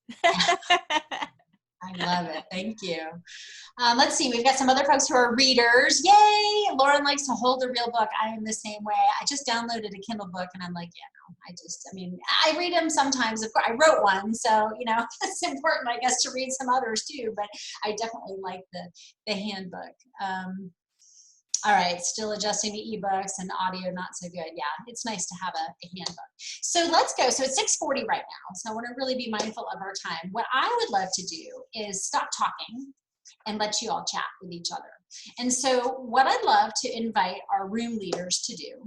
I love it. Thank you. Let's see. We've got some other folks who are readers. Yay! Lauren likes to hold a real book. I am the same way. I just downloaded a Kindle book and I'm like, yeah, no, I read them sometimes. Of course, I wrote one, so, you know, it's important, I guess, to read some others too, but I definitely like the handbook. All right, still adjusting to ebooks and audio, not so good. Yeah, it's nice to have a handbook. So let's go. So it's 6:40 right now, so I want to really be mindful of our time. What I would love to do is stop talking and let you all chat with each other. And so what I'd love to invite our room leaders to do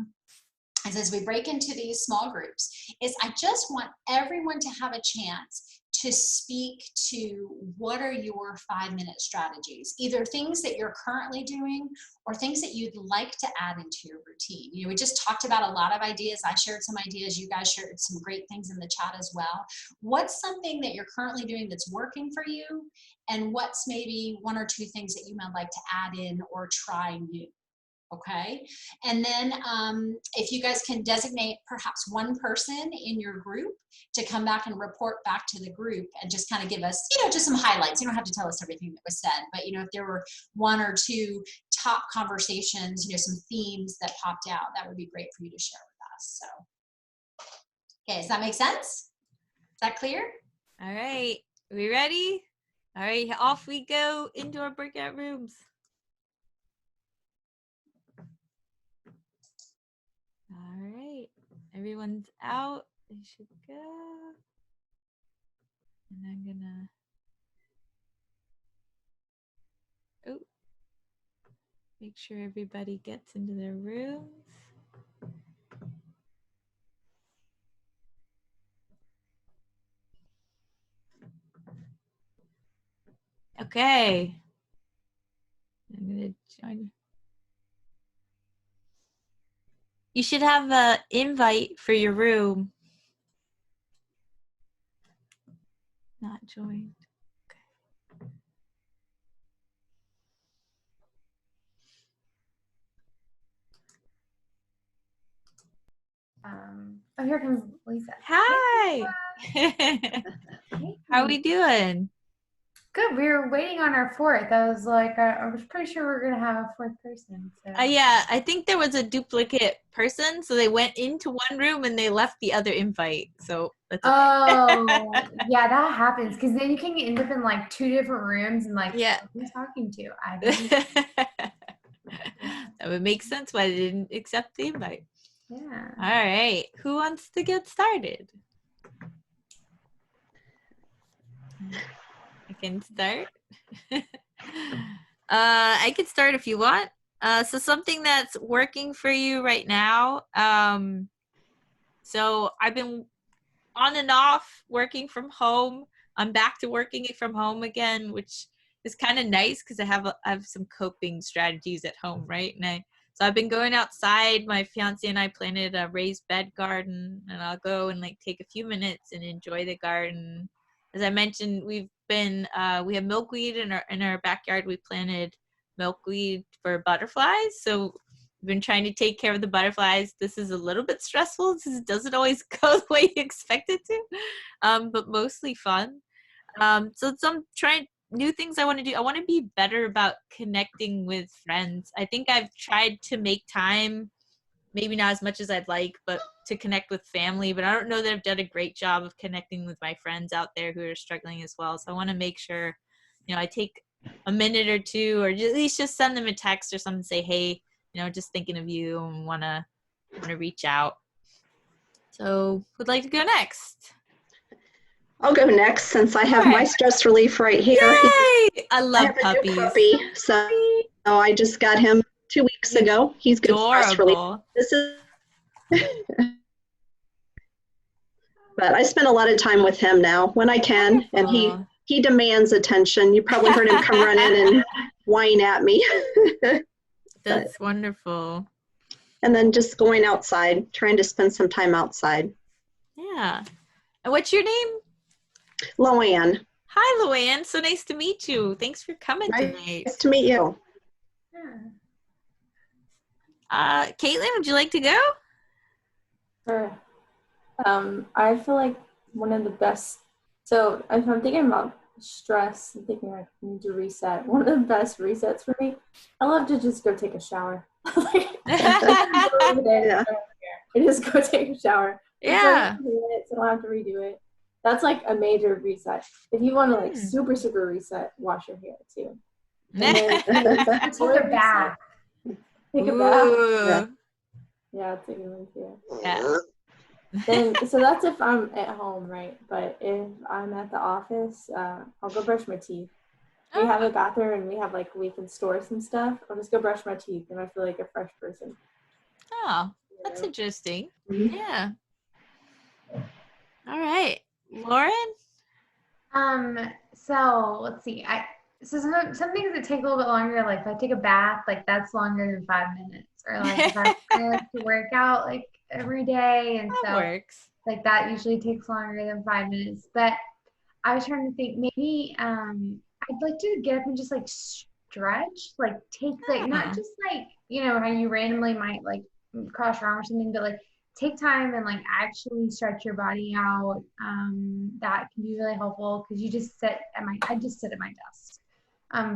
is, as we break into these small groups, is I just want everyone to have a chance to speak to what are your 5-minute strategies, either things that you're currently doing or things that you'd like to add into your routine. You know, we just talked about a lot of ideas. I shared some ideas. You guys shared some great things in the chat as well. What's something that you're currently doing that's working for you? And what's maybe 1 or 2 things that you might like to add in or try new? Okay. And then if you guys can designate perhaps one person in your group to come back and report back to the group and just kind of give us, you know, just some highlights. You don't have to tell us everything that was said, but, you know, if there were 1 or 2 top conversations, you know, some themes that popped out, that would be great for you to share with us. So, okay, does that make sense? Is that clear? All right. Are we ready? All right, off we go into our breakout rooms. All right, everyone's out. They should go. And I'm gonna, make sure everybody gets into their rooms. Okay. I'm gonna join. You should have an invite for your room. Not joined. Oh, here comes Lisa. Hi. Hey. How are we doing? Good. We were waiting on our 4th. I was like, I was pretty sure we were gonna have a 4th person. So. Yeah, I think there was a duplicate person, so they went into one room and they left the other invite. So that's okay. Oh, yeah, that happens because then you can end up in like 2 different rooms and like, yeah, who's talking to? I don't that would make sense why they didn't accept the invite. Yeah. All right, who wants to get started? I can start. I can start if you want. So something that's working for you right now. So I've been on and off working from home. I'm back to working from home again, which is kind of nice because I have some coping strategies at home, right? So I've been going outside. My fiance and I planted a raised bed garden, and I'll go and like take a few minutes and enjoy the garden. As I mentioned, we have milkweed in our backyard. We planted milkweed for butterflies, so we've been trying to take care of the butterflies. This is a little bit stressful because it doesn't always go the way you expect it to, but mostly fun. So some trying new things I want to do. I want to be better about connecting with friends. I think I've tried to make time, maybe not as much as I'd like, but to connect with family. But I don't know that I've done a great job of connecting with my friends out there who are struggling as well. So I want to make sure, you know, I take a minute or 2, or at least just send them a text or something, say, hey, you know, just thinking of you and want to reach out. So who'd like to go next? I'll go next since I have my stress relief right here. Yay! I love I have puppies. A new puppy, so I just got him 2 weeks ago. He's good stress relief. This is, but I spend a lot of time with him now when I can, and he demands attention. You probably heard him come running and whine at me. That's wonderful. And then just going outside, trying to spend some time outside. Yeah. And what's your name? Loanne. Hi, Loanne. So nice to meet you. Thanks for coming tonight. Nice to meet you. Caitlin, would you like to go? Sure. I feel like one of the best, so if I'm thinking about stress and thinking I need to reset, one of the best resets for me, I love to just go take a shower. I just go take a shower. Yeah. 30 minutes, I don't have to redo it. That's like a major reset. If you want to like super reset, wash your hair too. And then take a bath. Take a bath. Yeah, take a one too. Yeah. Then, so that's if I'm at home, right? But if I'm at the office, I'll go brush my teeth. We have a bathroom and we can store some stuff. I'll just go brush my teeth and I feel like a fresh person. Oh, that's interesting. Yeah. All right. Lauren? So let's see. So some things that take a little bit longer, like if I take a bath, like that's longer than 5 minutes. Or like if I have to work out like every day, and That so works. like that usually takes longer than 5 minutes. But I was trying to think maybe I'd like to get up and just like stretch, like take like not just like how you randomly might like cross your arm or something, but like take time and like actually stretch your body out. That can be really helpful because you just I just sit at my desk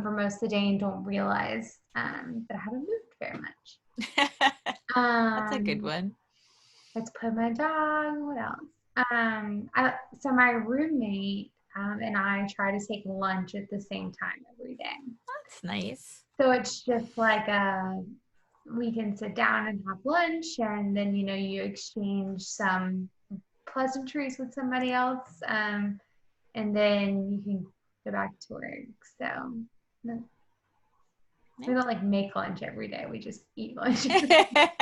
for most of the day and don't realize that I haven't moved very much. That's a good one. Let's put my dog. What else? So my roommate and I try to take lunch at the same time every day. That's nice. So it's just like we can sit down and have lunch, and then you exchange some pleasantries with somebody else, and then you can go back to work. So we don't like make lunch every day. We just eat lunch. That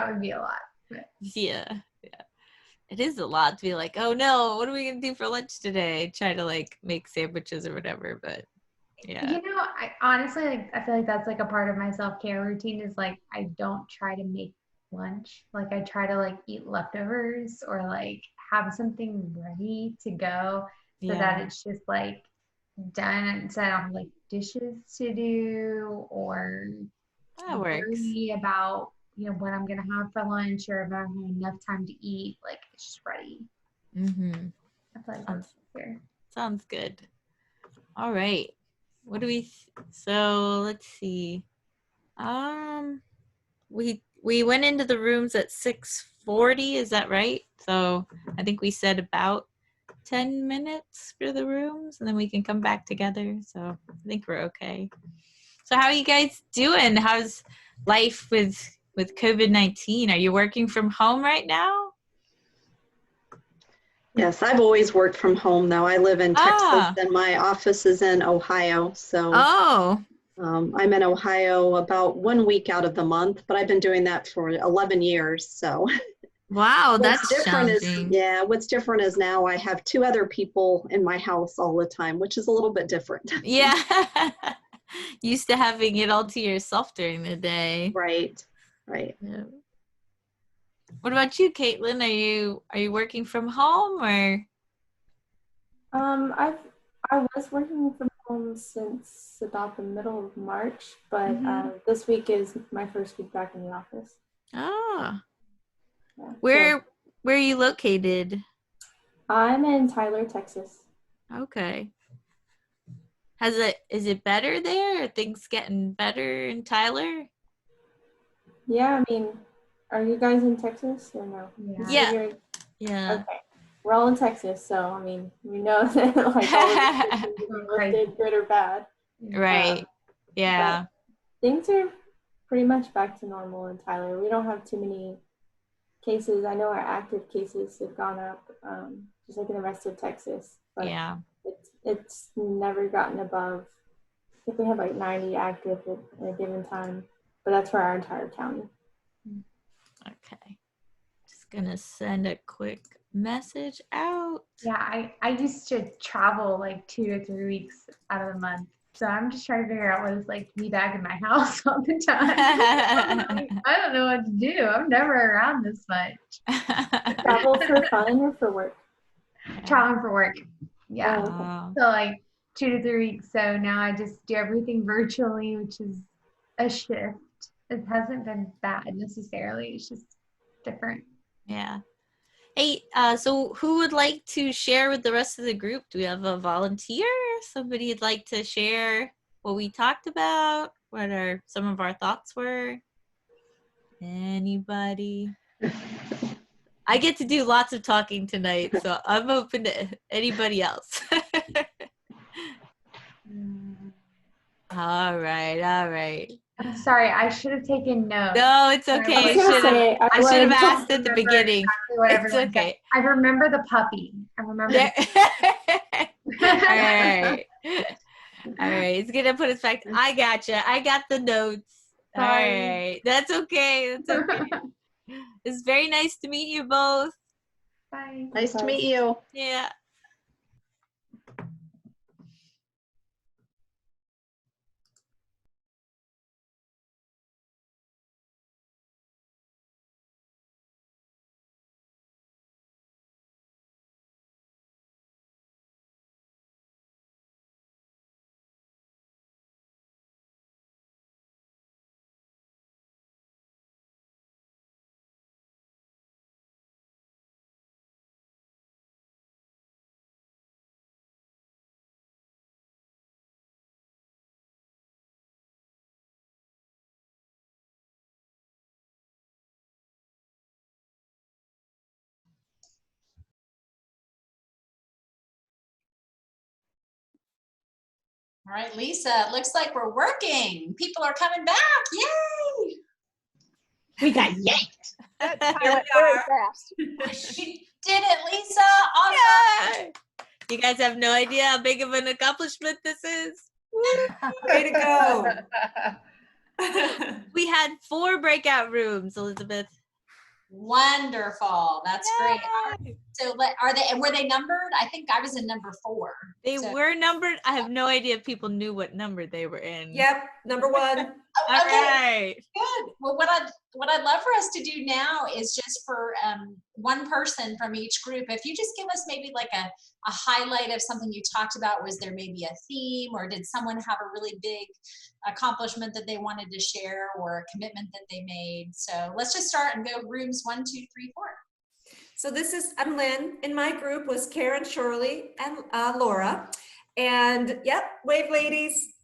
would be a lot. But. Yeah. It is a lot to be like, oh no, what are we gonna do for lunch today? Try to like make sandwiches or whatever, but yeah. I honestly I feel like that's like a part of my self-care routine is like I don't try to make lunch. Like I try to like eat leftovers or like have something ready to go so that it's just like done, and so I don't have like dishes to do or worry about what I'm gonna have for lunch or if I have enough time to eat. Like it's just ready. Mm-hmm. Sounds good. All right. What do we? So let's see. We went into the rooms at 6:40. Is that right? So I think we said about 10 minutes for the rooms, and then we can come back together. So I think we're okay. So how are you guys doing? How's life with COVID-19? Are you working from home right now? Yes, I've always worked from home though. I live in Texas and my office is in Ohio. So I'm in Ohio about 1 week out of the month, but I've been doing that for 11 years. So wow, that's different. What's different is now I have 2 other people in my house all the time, which is a little bit different. Yeah. Used to having it all to yourself during the day. Right. Yeah. What about you, Caitlin? Are you working from home or? I was working from home since about the middle of March, but this week is my first week back in the office. Oh. Yeah, where are you located? I'm in Tyler, Texas. Okay. Is it better there? Are things getting better in Tyler? Yeah, I mean, are you guys in Texas or no? Yeah. Okay. We're all in Texas, so I mean, we know that like all of the things are lifted, good or bad. Right. Yeah. Things are pretty much back to normal in Tyler. We don't have too many cases. I know our active cases have gone up, just like in the rest of Texas. But it's never gotten above. I think we have like 90 active at a given time, but that's for our entire county. Okay. Just gonna send a quick message out. Yeah, I used to travel like 2 to 3 weeks out of the month. So I'm just trying to figure out what it's like to be back in my house all the time. I don't know what to do. I'm never around this much. Travel for fun or for work? Traveling for work. Yeah. Oh. So like 2 to 3 weeks. So now I just do everything virtually, which is a shift. It hasn't been bad necessarily. It's just different. Yeah. Hey, so who would like to share with the rest of the group? Do we have a volunteer? Somebody would like to share what we talked about? What some of our thoughts were? Anybody? I get to do lots of talking tonight, so I'm open to anybody else. All right. I'm sorry, I should have taken notes. No, it's okay. I should have asked at the beginning. Exactly it's okay. Said. I remember the puppy. I remember. All right. It's gonna put us back. I gotcha. I got the notes. All right. That's okay. It's very nice to meet you both. Bye. Nice to meet you. Yeah. All right, Lisa, it looks like we're working. People are coming back. Yay! We got yanked. That time went very fast. She did it, Lisa. Awesome. Yay! You guys have no idea how big of an accomplishment this is. Way to go. We had 4 breakout rooms, Elizabeth. Wonderful. That's great. So were they numbered? I think I was in number 4. They were numbered. I have no idea if people knew what number they were in. Yep, number 1. All right. Good. Well, what I'd love for us to do now is just for one person from each group, if you just give us maybe like a highlight of something you talked about. Was there maybe a theme, or did someone have a really big accomplishment that they wanted to share, or a commitment that they made? So let's just start and go rooms 1, 2, 3, 4. So I'm Lynn. In my group was Karen, Shirley, and Laura. And yep, wave ladies,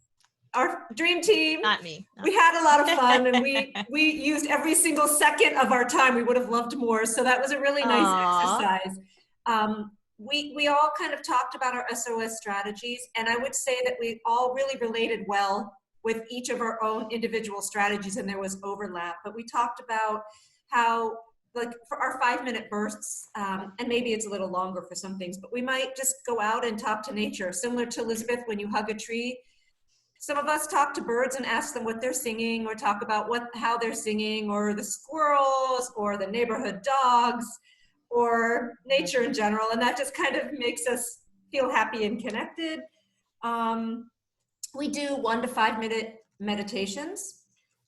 our dream team. Not me. No. We had a lot of fun, and we used every single second of our time. We would have loved more. So that was a really nice exercise. We all kind of talked about our SOS strategies, and I would say that we all really related well with each of our own individual strategies, and there was overlap. But we talked about how, like, for our 5-minute bursts, and maybe it's a little longer for some things, but we might just go out and talk to nature, similar to Elizabeth when you hug a tree. Some of us talk to birds and ask them what they're singing, or talk about how they're singing, or the squirrels, or the neighborhood dogs, or nature in general, and that just kind of makes us feel happy and connected. We do 1 to 5 minute meditations,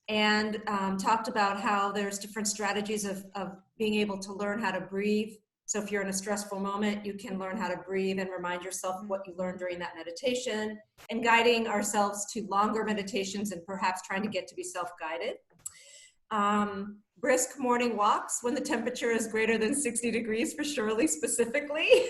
and talked about how there's different strategies of being able to learn how to breathe. So if you're in a stressful moment, you can learn how to breathe and remind yourself of what you learned during that meditation, and guiding ourselves to longer meditations and perhaps trying to get to be self-guided. Brisk morning walks when the temperature is greater than 60 degrees for Shirley specifically.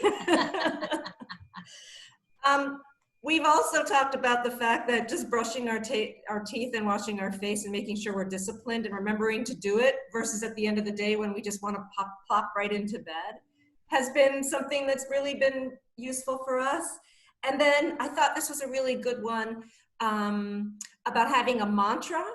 We've also talked about the fact that just brushing our teeth and washing our face and making sure we're disciplined and remembering to do it, versus at the end of the day when we just want to plop right into bed, has been something that's really been useful for us. And then I thought this was a really good one about having a mantra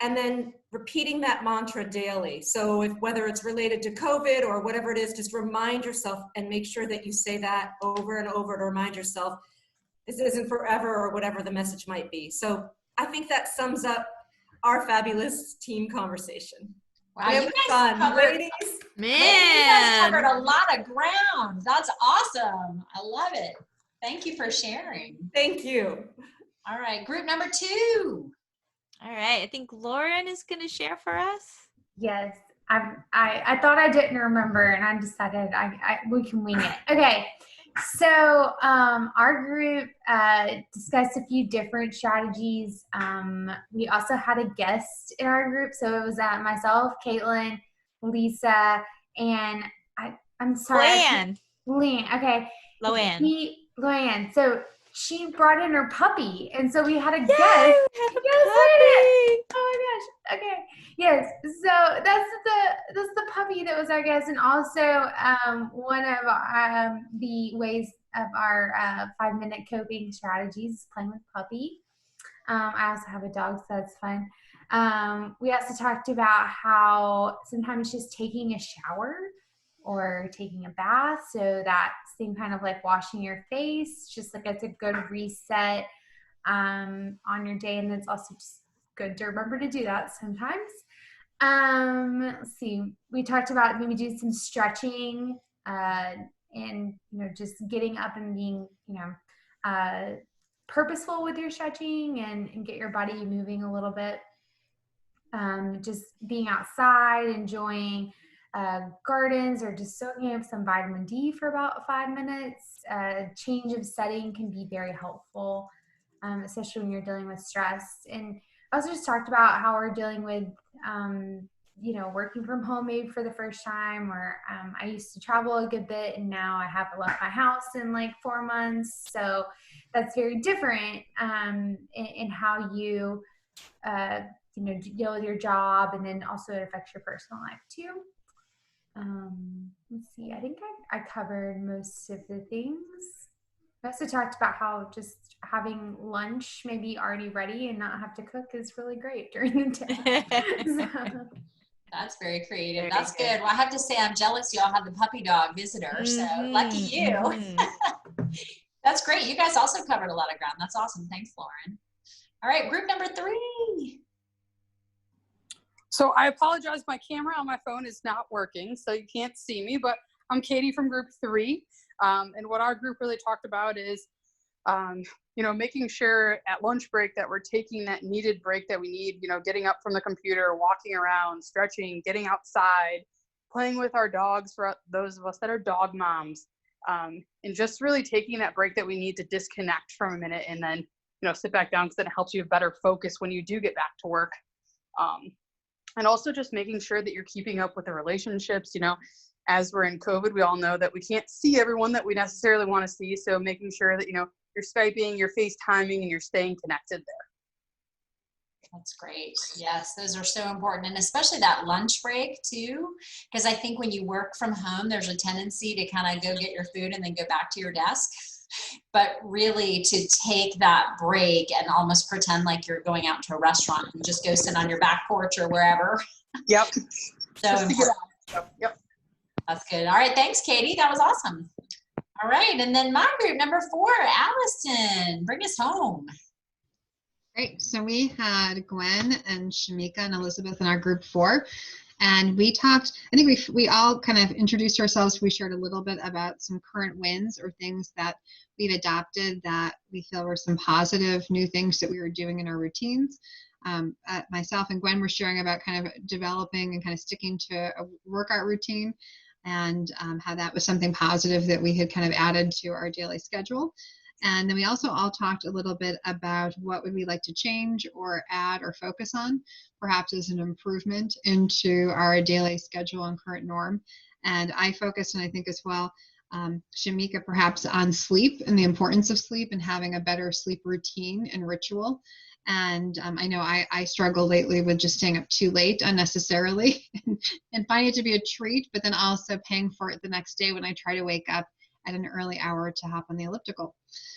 and then repeating that mantra daily. So whether it's related to COVID or whatever it is, just remind yourself and make sure that you say that over and over to remind yourself this isn't forever, or whatever the message might be. So I think that sums up our fabulous team conversation. Wow, it was fun, ladies. Man, you guys covered a lot of ground. That's awesome. I love it. Thank you for sharing. Thank you. All right, group number 2. All right, I think Lauren is going to share for us. Yes, I thought I didn't remember, and I decided we can wing it. Okay, so our group discussed a few different strategies. We also had a guest in our group, so it was myself, Caitlin, Lisa, and I'm sorry, Loanne. Okay, Loanne. So she brought in her puppy, and so we had a guest. Oh my gosh. Okay. Yes. So that's the puppy that was our guest, and also one of the ways of our 5-minute coping strategies is playing with puppy. I also have a dog, so that's fun. We also talked about how sometimes just taking a shower or taking a bath, so that same kind of like washing your face, just like it's a good reset on your day, and it's also just good to remember to do that sometimes. Let's see, we talked about maybe doing some stretching and just getting up and being purposeful with your stretching and get your body moving a little bit. Just being outside, enjoying gardens, or just soaking up some vitamin D for about 5 minutes. Change of setting can be very helpful, especially when you're dealing with stress. And I also just talked about how we're dealing with, working from home maybe for the first time, or I used to travel a good bit, and now I haven't left my house in like 4 months. So that's very different in how you, deal with your job, and then also it affects your personal life too. Let's see, I think I covered most of the things. We also talked about how just having lunch maybe already ready and not have to cook is really great during the day. So. That's very creative. That's good. Well, I have to say, I'm jealous y'all have the puppy dog visitor. So lucky you. That's great. You guys also covered a lot of ground. That's awesome. Thanks, Lauren. All right, group number 3. So I apologize. My camera on my phone is not working, so you can't see me, but I'm Katie from group 3. And what our group really talked about is, making sure at lunch break that we're taking that needed break that we need, getting up from the computer, walking around, stretching, getting outside, playing with our dogs for those of us that are dog moms, and just really taking that break that we need to disconnect from a minute and then, sit back down, because then it helps you have better focus when you do get back to work. And also just making sure that you're keeping up with the relationships. As we're in COVID, we all know that we can't see everyone that we necessarily want to see. So making sure that, you're Skyping, you're FaceTiming, and you're staying connected there. That's great. Yes, those are so important. And especially that lunch break too, because I think when you work from home, there's a tendency to kind of go get your food and then go back to your desk. But really to take that break and almost pretend like you're going out to a restaurant and just go sit on your back porch or wherever. Yep. So important. Yep. That's good. All right. Thanks, Katie. That was awesome. All right. And then my group number 4, Allison, bring us home. Great. So we had Gwen and Shamika and Elizabeth in our group 4. And we talked, I think we all kind of introduced ourselves. We shared a little bit about some current wins or things that we've adopted that we feel were some positive new things that we were doing in our routines. Myself and Gwen were sharing about kind of developing and kind of sticking to a workout routine, and how that was something positive that we had kind of added to our daily schedule. And then we also all talked a little bit about what would we like to change or add or focus on, perhaps as an improvement into our daily schedule and current norm. And I focused, and I think as well, Shamika, perhaps on sleep and the importance of sleep and having a better sleep routine and ritual. And I know I struggle lately with just staying up too late unnecessarily and finding it to be a treat, but then also paying for it the next day when I try to wake up at an early hour to hop on the elliptical.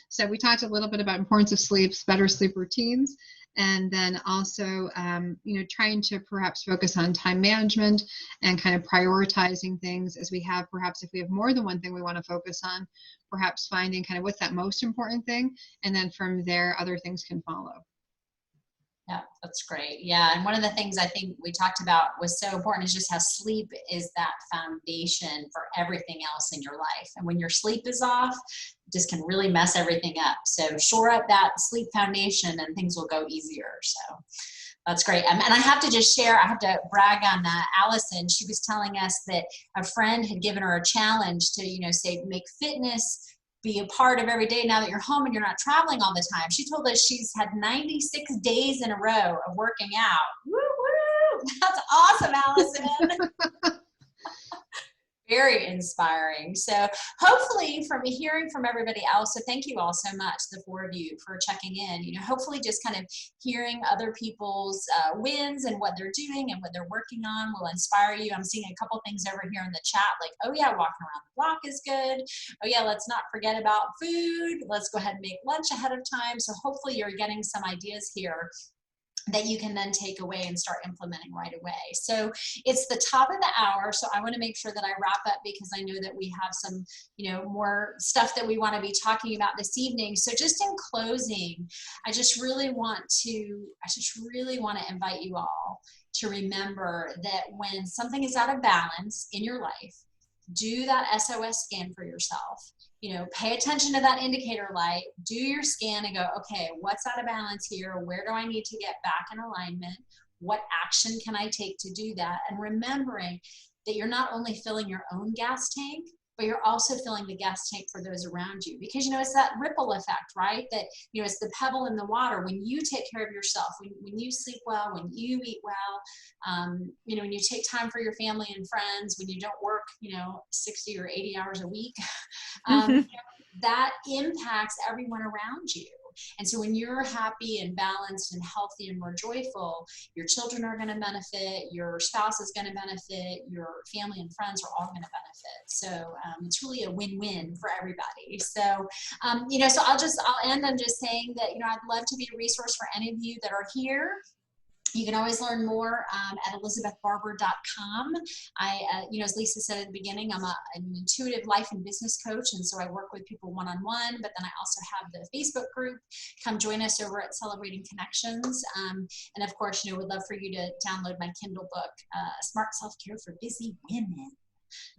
So we talked a little bit about importance of sleep, better sleep routines, and then also, trying to perhaps focus on time management and kind of prioritizing things as we have, perhaps if we have more than one thing we want to focus on, perhaps finding kind of what's that most important thing, and then from there, other things can follow. Yeah, that's great. Yeah, and one of the things I think we talked about was so important is just how sleep is that foundation for everything else in your life. And when your sleep is off, it just can really mess everything up. So shore up that sleep foundation and things will go easier. So that's great. And I have to just share, I have to brag on Allison. She was telling us that a friend had given her a challenge to, say, make fitness be a part of every day now that you're home and you're not traveling all the time. She told us she's had 96 days in a row of working out. Woo, woo! That's awesome, Allison. Very inspiring. So hopefully from hearing from everybody else, so thank you all so much, the 4 of you, for checking in. Hopefully just kind of hearing other people's wins and what they're doing and what they're working on will inspire you. I'm seeing a couple things over here in the chat, like, oh yeah, walking around the block is good. Oh yeah, let's not forget about food. Let's go ahead and make lunch ahead of time. So hopefully you're getting some ideas here that you can then take away and start implementing right away. So it's the top of the hour, so I want to make sure that I wrap up because I know that we have some, more stuff that we want to be talking about this evening. So just in closing, I just really want to invite you all to remember that when something is out of balance in your life, do that SOS scan for yourself. Pay attention to that indicator light, do your scan and go, okay, what's out of balance here? Where do I need to get back in alignment? What action can I take to do that? And remembering that you're not only filling your own gas tank, but you're also filling the gas tank for those around you. Because, it's that ripple effect, right? That, it's the pebble in the water. When you take care of yourself, when you sleep well, when you eat well, when you take time for your family and friends, when you don't work, 60 or 80 hours a week, that impacts everyone around you. And so when you're happy and balanced and healthy and more joyful, your children are going to benefit, your spouse is going to benefit, your family and friends are all going to benefit. So it's really a win-win for everybody. So, so I'll end on just saying that, I'd love to be a resource for any of you that are here. You can always learn more at elizabethbarbour.com. As Lisa said at the beginning, I'm an intuitive life and business coach, and so I work with people one-on-one, but then I also have the Facebook group. Come join us over at Celebrating Connections. And of course, would love for you to download my Kindle book, Smart Self-Care for Busy Women.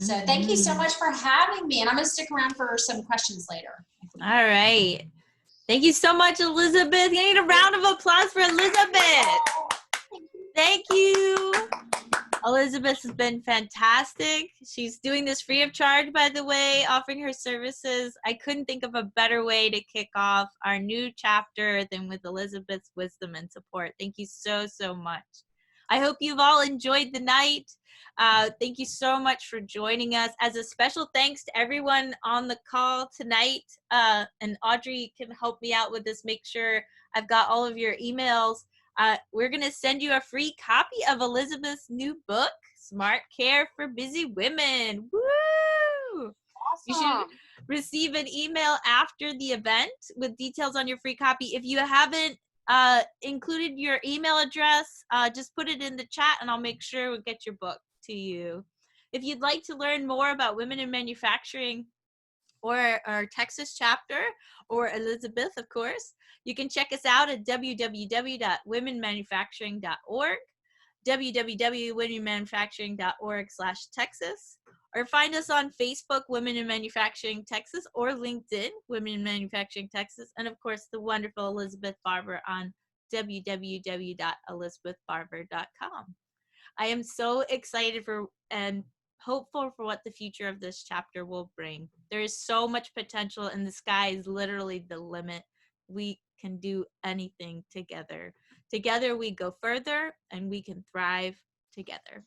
So thank you so much for having me, and I'm going to stick around for some questions later. All right. Thank you so much, Elizabeth. You need a round of applause for Elizabeth. Thank you. Elizabeth has been fantastic. She's doing this free of charge, by the way, offering her services. I couldn't think of a better way to kick off our new chapter than with Elizabeth's wisdom and support. Thank you so, so much. I hope you've all enjoyed the night. Thank you so much for joining us. As a special thanks to everyone on the call tonight, and Audrey can help me out with this, make sure I've got all of your emails. We're going to send you a free copy of Elizabeth's new book, Smart Care for Busy Women. Woo! Awesome. You should receive an email after the event with details on your free copy. If you haven't included your email address, just put it in the chat and I'll make sure we'll get your book to you. If you'd like to learn more about women in manufacturing or our Texas chapter, or Elizabeth, of course, you can check us out at www.womenmanufacturing.org, www.womenmanufacturing.org/Texas, or find us on Facebook, Women in Manufacturing Texas, or LinkedIn, Women in Manufacturing Texas, and of course, the wonderful Elizabeth Barbour on www.elizabethbarbour.com. I am so excited for and hopeful for what the future of this chapter will bring. There is so much potential, and the sky is literally the limit. We can do anything together. Together we go further, and we can thrive together.